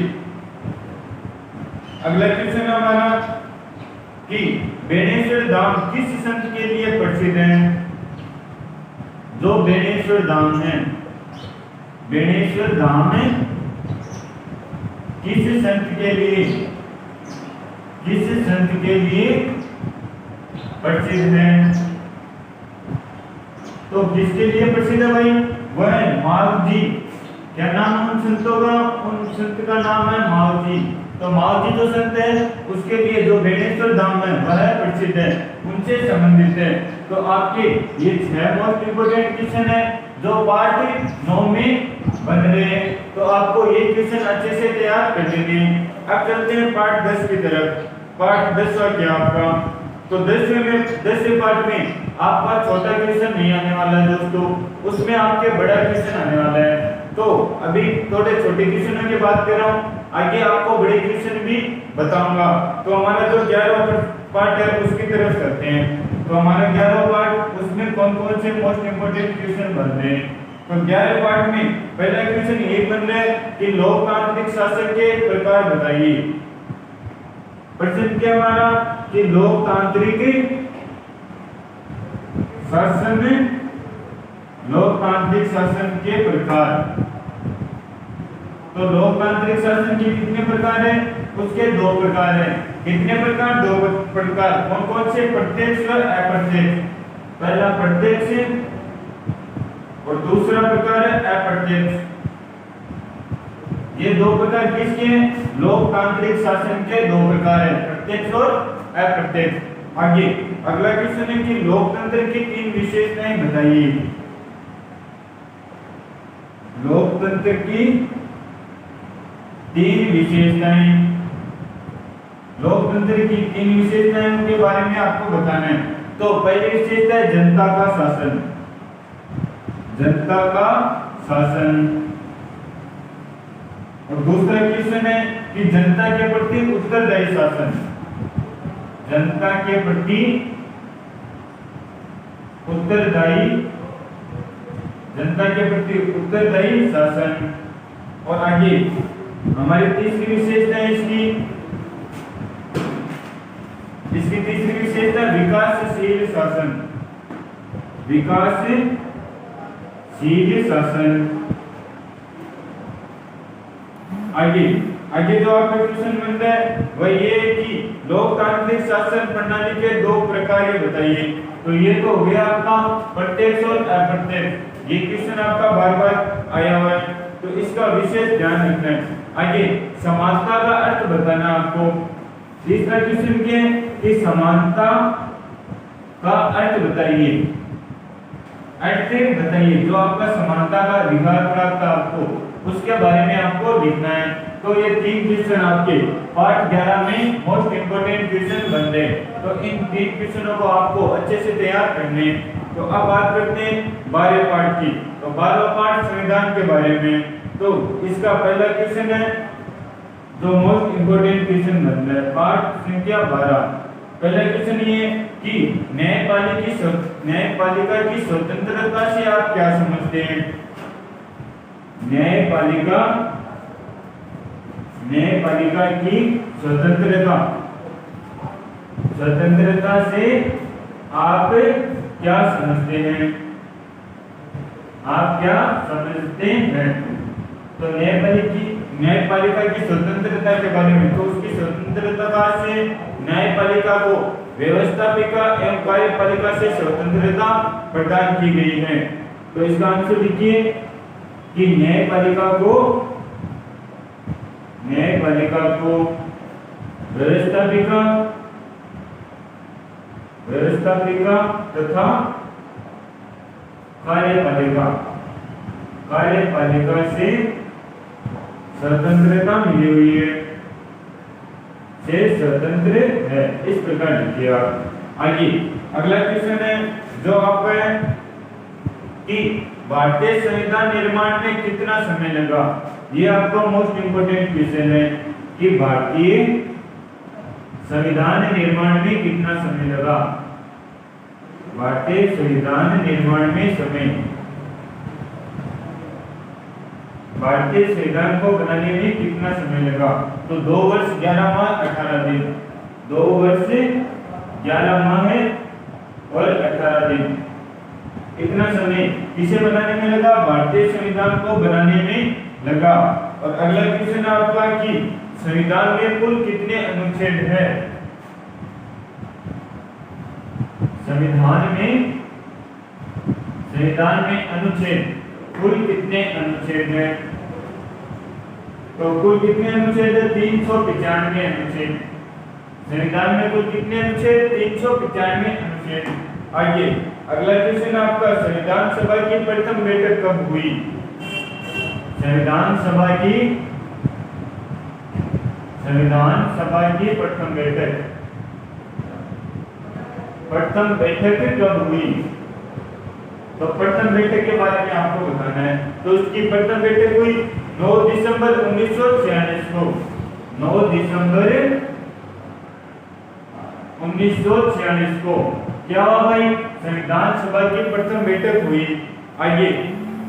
अगला क्वेश्चन है हमारा कि बेणेश्वर धाम किस संत के लिए प्रसिद्ध है? जो बेणेश्वर धाम है, बेणेश्वर धाम है किस संत के लिए प्रसिद्ध है? तो किसके लिए प्रसिद्ध है भाई? वह है माव जी। क्या नाम है उन संतों का? उन संत का नाम है माव जी। तो माव जी जो संत है उसके लिए जो बेणेश्वर धाम है वह प्रसिद्ध है, उनसे संबंधित है। तो आपके ये 6 मोस्ट इंपोर्टेंट क्वेश्चन है जो पार्ट 9 में बन रहे हैं। तो आपको ये क्वेश्चन अच्छे से तैयार कर लेने। अब चलते हैं पार्ट 10 की तरफ। पार्ट 10 क्या आपका? तो 10वें पार्ट में आपका छोटा क्वेश्चन नहीं आने वाला है दोस्तों, उसमें आपके बड़ा क्वेश्चन आने वाला है। तो अभी थोड़े छोटे क्वेश्चनों की बात कर रहा हूँ, आगे आपको बड़े क्वेश्चन भी बताऊंगा। तो हमारा जो 11वां पार्ट है उसकी तरफ करते हैं। तो हमारा 11वां पार्ट, उसमें कौन कौन से मोस्ट इंपोर्टेंट क्वेश्चन बन रहे हैं? तो 11वें पार्ट में पहला क्वेश्चन ये बन रहा है कि लोकतांत्रिक शासन के प्रकार बताइए। प्रश्न क्या हमारा कि लोकतांत्रिक शासन के प्रकार। तो लोकतांत्रिक शासन के कितने प्रकार हैं? उसके 2 प्रकार हैं। कितने प्रकार? 2 प्रकार। कौन कौन से? प्रत्यक्ष और अप्रत्यक्ष। पहला प्रत्यक्ष और दूसरा प्रकार है अप्रत्यक्ष। ये 2 प्रकार किसके हैं? लोकतांत्रिक शासन के 2 प्रकार हैं, प्रत्यक्ष और अप्रत्यक्ष। आगे अगला क्वेश्चन है कि लोकतंत्र की 3 विशेषताएं बताइए। लोकतंत्र की 3 विशेषताएं। लोकतंत्र की 3 विशेषताएं के बारे में आपको बताना है। तो पहली विशेषता है जनता का शासन। जनता का शासन। और दूसरा क्वेश्चन है कि जनता के प्रति उत्तरदायी शासन। जनता के प्रति उत्तरदायी शासन। और आगे हमारी तीसरी विशेषता है इसकी तीसरी विशेषता विकासशील शासन। विकासशील शासन। आगे जो आपका क्वेश्चन बन रहा है वह ये है कि लोकतांत्रिक शासन प्रणाली के 2 प्रकार बताइए। तो ये तो हो गया आपका प्रत्यक्ष और अप्रत्यक्ष। ये क्वेश्चन आपका बार-बार आया हुआ है, तो इसका विशेष ध्यान रखना है। आगे समानता का अर्थ बताना आपको। तीसरा क्वेश्चन क्या है कि समानता का अर्थ बताइए। अर्थ बताइए जो आपका समानता का अधिकार प्राप्त आपको, उसके बारे में आपको लिखना है। तो ये 3 क्वेश्चन आपके पार्ट 11 में मोस्ट इंपोर्टेंट क्वेश्चन बन रहे हैं। तो इन 3 क्वेश्चनों को आपको अच्छे से तैयार करने हैं। तो अब बात करते हैं 12वें पार्ट की। तो 12वां पार्ट संविधान के बारे में। तो इसका पहला क्वेश्चन है जो मोस्ट इंपोर्टेंट क्वेश्चन बन रहा है, पार्ट संख्या 12। पहला क्वेश्चन ये कि न्यायपालिका की स्वतंत्रता से आप क्या समझते हैं? न्यायपालिका की स्वतंत्रता से आप क्या समझते हैं? आप क्या समझते हैं? तो न्यायपालिका की स्वतंत्रता के बारे में, तो उसकी स्वतंत्रता से न्यायपालिका को व्यवस्थापिका एवं कार्यपालिका से स्वतंत्रता प्रदान की गई है। तो इसका आंसर लिखिए कि न्यायपालिका को व्यवस्थापिका तथा कार्यपालिका से स्वतंत्रता मिली हुई है, से स्वतंत्र है। इस प्रकार लिखिए आप। आगे अगला क्वेश्चन है जो आपका है कि भारतीय संविधान निर्माण में कितना समय लगा, ये आपका मोस्ट इंपोर्टेंट क्वेश्चन है कि भारतीय संविधान निर्माण में कितना समय लगा। भारतीय संविधान निर्माण में समय, भारतीय संविधान को बनाने में कितना समय लगा, तो 2 वर्ष 11 माह 18 दिन, 2 वर्ष 11 माह और 18 दिन, इतना समय किसे बनाने में लगा, भारतीय संविधान को बनाने में लगा। और अगला क्वेश्चन आपका कि संविधान में कुल कितने अनुच्छेद है, संविधान में अनुच्छेद कुल कितने अनुच्छेद है, तो कुल कितने अनुच्छेद है, 395 अनुच्छेद। संविधान में कुल कितने अनुच्छेद, 395 अनुच्छेद। आइए अगला क्वेश्चन आपका, संविधान सभा की प्रथम बैठक कब हुई, संविधान सभा की प्रथम बैठक कब हुई, तो प्रथम बैठक के बारे में आपको बताना है। तो उसकी प्रथम बैठक हुई 9 दिसंबर 1946 को, 9 दिसंबर 1946 को क्या हुआ भाई, संविधान सभा की प्रथम बैठक हुई। आइए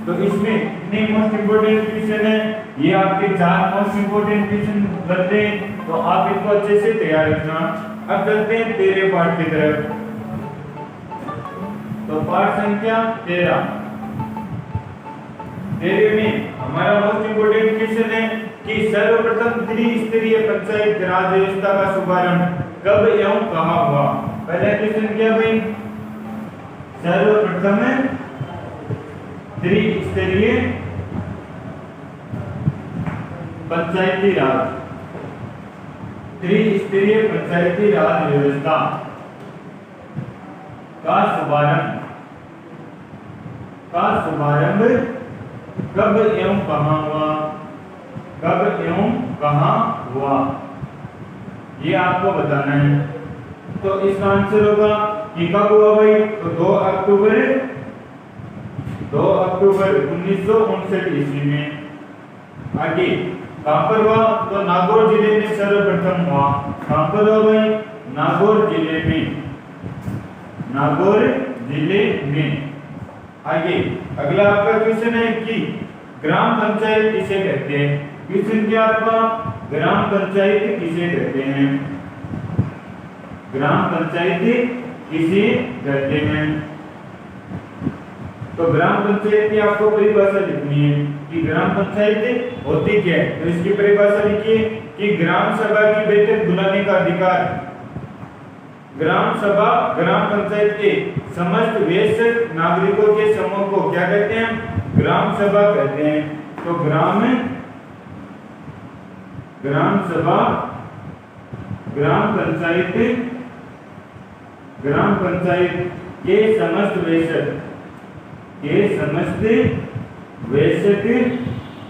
तो इसमें इतने मोस्ट इंपोर्टेंट क्वेश्चन है, ये आपके 4 मोस्ट इंपोर्टेंट क्वेश्चन बनते हैं, तो आप इनको अच्छे से तैयार रखना। अब चलते हैं 13 पार्ट की तरफ। तो पार्ट संख्या 13 में हमारा मोस्ट इंपोर्टेंट क्वेश्चन है कि सर्वप्रथम त्रिस्तरीय पंचायत राज व्यवस्था का शुभारंभ कब एवं कहां हुआ। पहला क्वेश्चन क्या भाई, सर्वप्रथम त्रिस्तरीय पंचायती राज व्यवस्था का शुभारंभ कब एवं कहां हुआ, ये आपको बताना है। तो इसका आंसर होगा कि कब हुआ भाई, तो 2 अक्टूबर 1959 ईस्वी में। आगे कहां पर हुआ, तो नागौर जिले में सर्वप्रथम हुआ। कहां पर हुआ भाई, नागौर जिले में। आगे अगला आपका क्वेश्चन है कि ग्राम पंचायत किसे कहते हैं। क्वेश्चन क्या आपका, ग्राम पंचायत किसे कहते हैं, ग्राम पंचायत किसे कहते हैं। तो ग्राम पंचायत की आपको परिभाषा लिखनी है कि ग्राम पंचायत होती क्या है। तो इसकी परिभाषा लिखिए कि ग्राम सभा की बैठक बुलाने का अधिकार। ग्राम सभा ग्राम पंचायत के समस्त वयस्क नागरिकों के समूह को क्या कहते हैं, ग्राम सभा कहते हैं। तो ग्राम सभा ग्राम पंचायत के समस्त वयस्क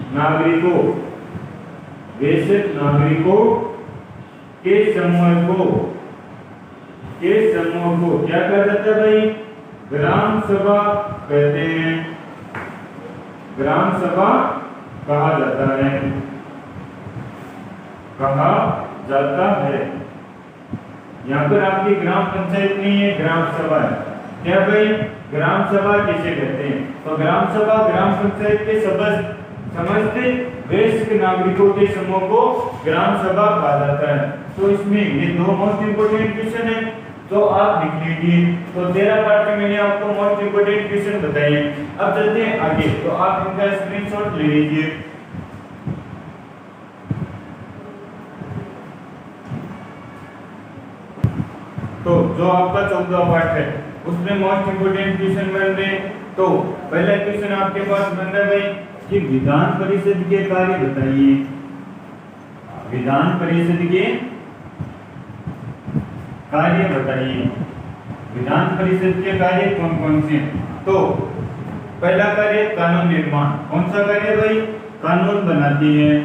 नागरिकों के समूह को क्या कहा जाता है भाई, ग्राम सभा कहते हैं, ग्राम सभा कहा जाता है। यहाँ पर आपकी ग्राम पंचायत नहीं है, ग्राम सभा है। क्या भाई, ग्राम सभा किसे कहते हैं, तो ग्राम सभा ग्राम पंचायत के समस्त वयस्क नागरिकों के समूह को ग्राम सभा कहा जाता है। तो इसमें ये 2 मोस्ट इंपोर्टेंट क्वेश्चन है, तो आप लिख लीजिए। तो 13 पार्ट में मैंने आपको मोस्ट इंपोर्टेंट क्वेश्चन बताए। अब चलते हैं आगे, तो आप इनका स्क्रीनशॉट ले लीजिए। तो जो आपका 14 पार्ट है उसमें मोस्ट इंपोर्टेंट क्वेश्चन बन रहे। तो पहला क्वेश्चन आपके पास बन रहा है भाई कि विधान परिषद के कार्य बताइए। विधान परिषद के कार्य बताइए। विधान परिषद के कार्य कौन कौन से हैं? तो पहला कार्य कानून निर्माण। कौन सा कार्य भाई? कानून बनाती है,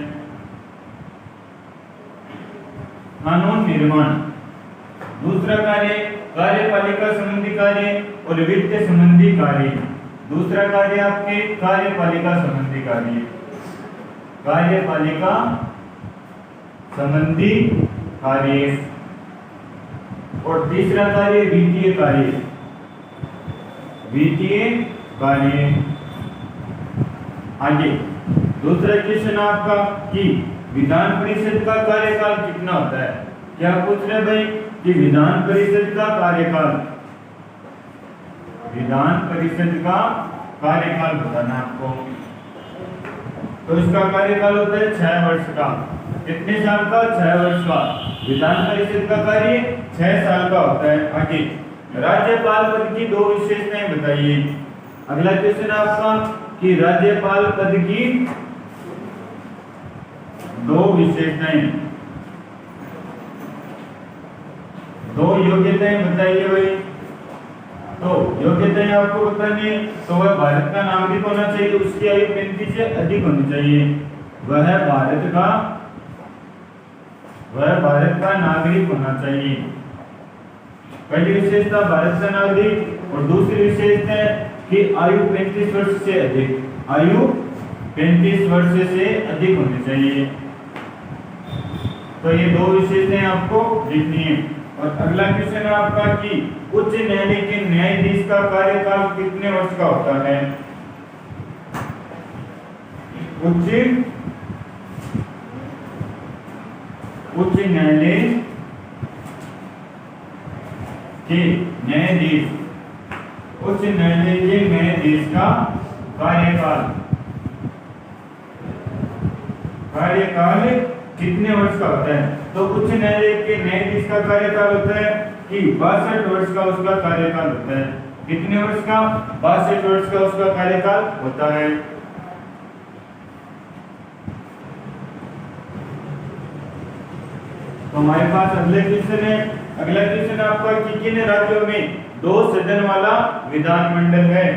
कानून निर्माण। दूसरा कार्य कार्यपालिका संबंधी कार्य और वित्त संबंधी कार्य। दूसरा कार्य आपके कार्यपालिका संबंधी कार्य, कार्यपालिका संबंधी कार्य। और तीसरा कार्य वित्तीय कार्य, वित्तीय कार्य। आगे दूसरा क्वेश्चन आपका कि विधान परिषद का कार्यकाल कितना होता है। क्या पूछ रहे भाई कि विधान परिषद का कार्यकाल, विधान परिषद का कार्यकाल बताना आपको। तो इसका कार्यकाल होता है 6 वर्ष का। कितने साल का? 6 वर्ष का। विधान परिषद का कार्य 6 साल का होता है। आगे राज्यपाल पद की 2 विशेषताएं बताइए। अगला क्वेश्चन आपका कि राज्यपाल पद की 2 विशेषताएं, 2 योग्यताएं बताइए भाई। तो योग्यताएं आपको बतानी है तो वह भारत का नागरिक होना चाहिए, उसकी आयु 35 से अधिक होनी चाहिए। वह भारत का नागरिक होना चाहिए। पहली विशेषता भारत का नागरिक और दूसरी विशेषता है कि आयु 35 वर्ष से अधिक, आयु 35 वर्ष से अधिक होनी चाहिए। तो ये 2 विशेषताएं आपको लिखनी है। और अगला क्वेश्चन है आपका कि उच्च न्यायालय के न्यायाधीश का कार्यकाल कितने वर्ष का होता है। उच्च न्यायालय के न्यायाधीश, उच्च न्यायालय के न्यायाधीश का कार्यकाल कितने वर्ष का होता है। तो उच्च न्यायालय के न्यायाधीश का कार्यकाल होता है कि 62 वर्ष का उसका कार्यकाल होता है। कितने वर्ष का? 62 वर्ष का उसका कार्यकाल होता है। तो हमारे पास अगले क्वेश्चन है। अगला क्वेश्चन आपका कि किन राज्यों में 2 सदन वाला विधानमंडल है।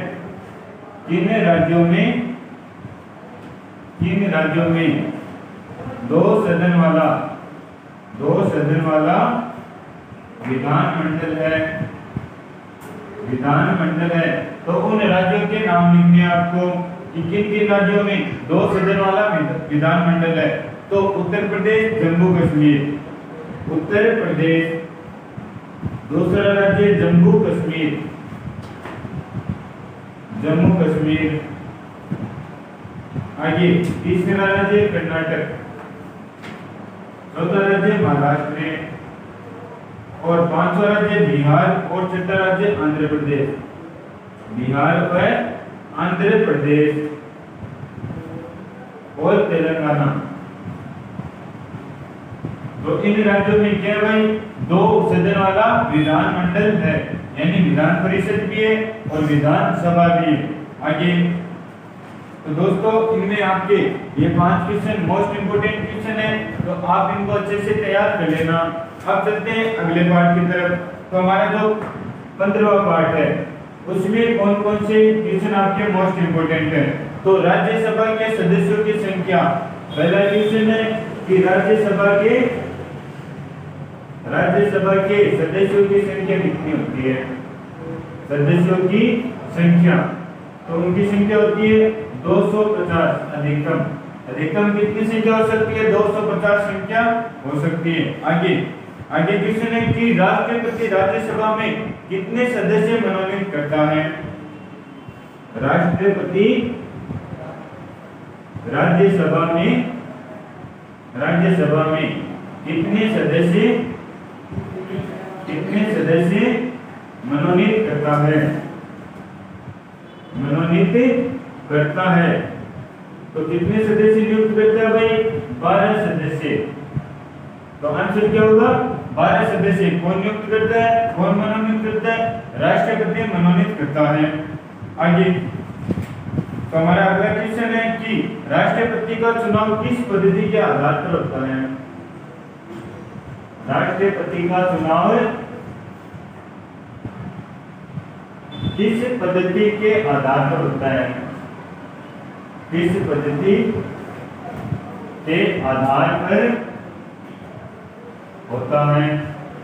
किन राज्यों में 2 सदन वाला विधानमंडल है। तो उन राज्यों के नाम लिखने आपको कि किन किन राज्यों में 2 सदन वाला विधानमंडल है। तो उत्तर प्रदेश, जम्मू कश्मीर, उत्तर प्रदेश। दूसरा राज्य जम्मू कश्मीर। आगे तीसरा राज्य कर्नाटक, चौथा राज्य महाराष्ट्र और 5वां राज्य बिहार और 6वां राज्य आंध्र प्रदेश, बिहार और आंध्र प्रदेश और तेलंगाना। तो इन राज्यों में क्या भाई 2 सदन वाला विधानमंडल है, यानी विधान परिषद भी है और विधानसभा भी है। आगे तो दोस्तों इनमें आपके ये 5 क्वेश्चन मोस्ट इंपोर्टेंट क्वेश्चन है, तो आप इनको अच्छे से तैयार कर लेना। अब चलते हैं अगले पार्ट की तरफ। तो हमारा जो 15वां पार्ट है उसमें कौन कौन से क्वेश्चन आपके मोस्ट इंपोर्टेंट है। तो राज्यसभा के सदस्यों की संख्या, पहला क्वेश्चन है कि राज्यसभा के सदस्यों की संख्या कितनी होती है। सदस्यों की संख्या, तो उनकी संख्या होती है 250। अधिकतम कितनी संख्या हो सकती है? 250 संख्या हो सकती है। आगे क्वेश्चन है कि राष्ट्रपति राज्यसभा में कितने सदस्य मनोनीत करता है। राष्ट्रपति राज्यसभा में कितने सदस्य मनोनीत करता है। तो कितने सदस्य नियुक्त करता है भाई? 12 सदस्य। तो आंसर क्या होगा? 12 सदस्य। कौन नियुक्त करता है, कौन मनोनीत करता है? राष्ट्रपति मनोनीत करता है। आगे तो हमारा अगला क्वेश्चन है कि राष्ट्रपति का चुनाव किस पद्धति के आधार पर होता है। राष्ट्रपति का चुनाव किस पद्धति के आधार पर होता है? किस पद्धति के आधार पर होता है?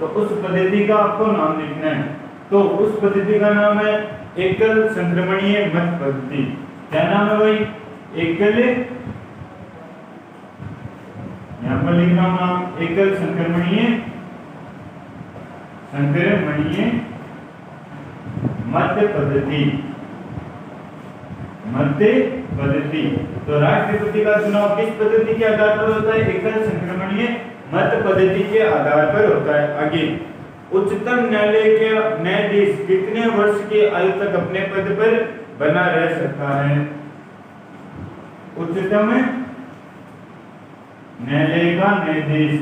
तो उस पद्धति का आपको नाम लिखना है। तो उस पद्धति का नाम है एकल संक्रमणीय मत पद्धति। क्या नाम है भाई? एकल, यहां पर लिख रहा हूं नाम, एकल संक्रमणीय मत पद्धति। मध्य पद्धति। तो राष्ट्रपति का चुनाव किस पद्धति के आधार पर होता है? एकल संक्रमणीय मत पद्धति के आधार पर होता है। आगे, उच्चतम न्यायालय के न्यायाधीश कितने वर्ष की आयु तक अपने पद पर बना रह सकता है? उच्चतम न्यायालय का न्यायाधीश,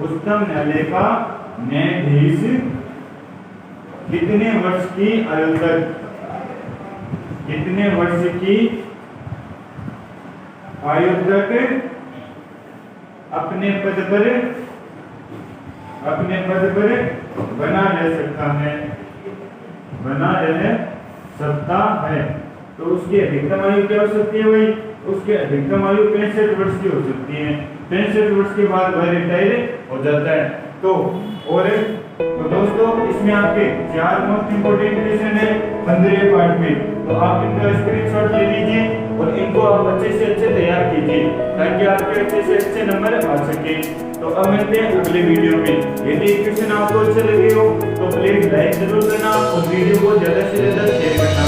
उच्चतम न्यायालय का न्यायाधीश कितने वर्ष की आयु तक, कितने वर्ष की आयु तक अपने पद पर बना रह सकता है, बना रह सकता है। तो उसकी अधिकतम आयु क्या हो सकती है भाई? उसकी अधिकतम आयु 65 वर्ष की हो सकती है। 65 वर्ष के बाद वह रिटायर हो जाता है। तो दोस्तों, इसमें आपके 4 मोस्ट इंपोर्टेंट क्वेश्चन है 15 पार्ट में। तो आप इनका स्क्रीनशॉट ले लीजिए और इनको आप अच्छे से अच्छे तैयार कीजिए ताकि आपके अच्छे से अच्छे नंबर आ सके। तो अब मिलते हैं अगले वीडियो में। यदि क्वेश्चन आपको अच्छे लगे हो तो प्लीज लाइक जरूर करना और वीडियो को ज्यादा से ज्यादा शेयर करना।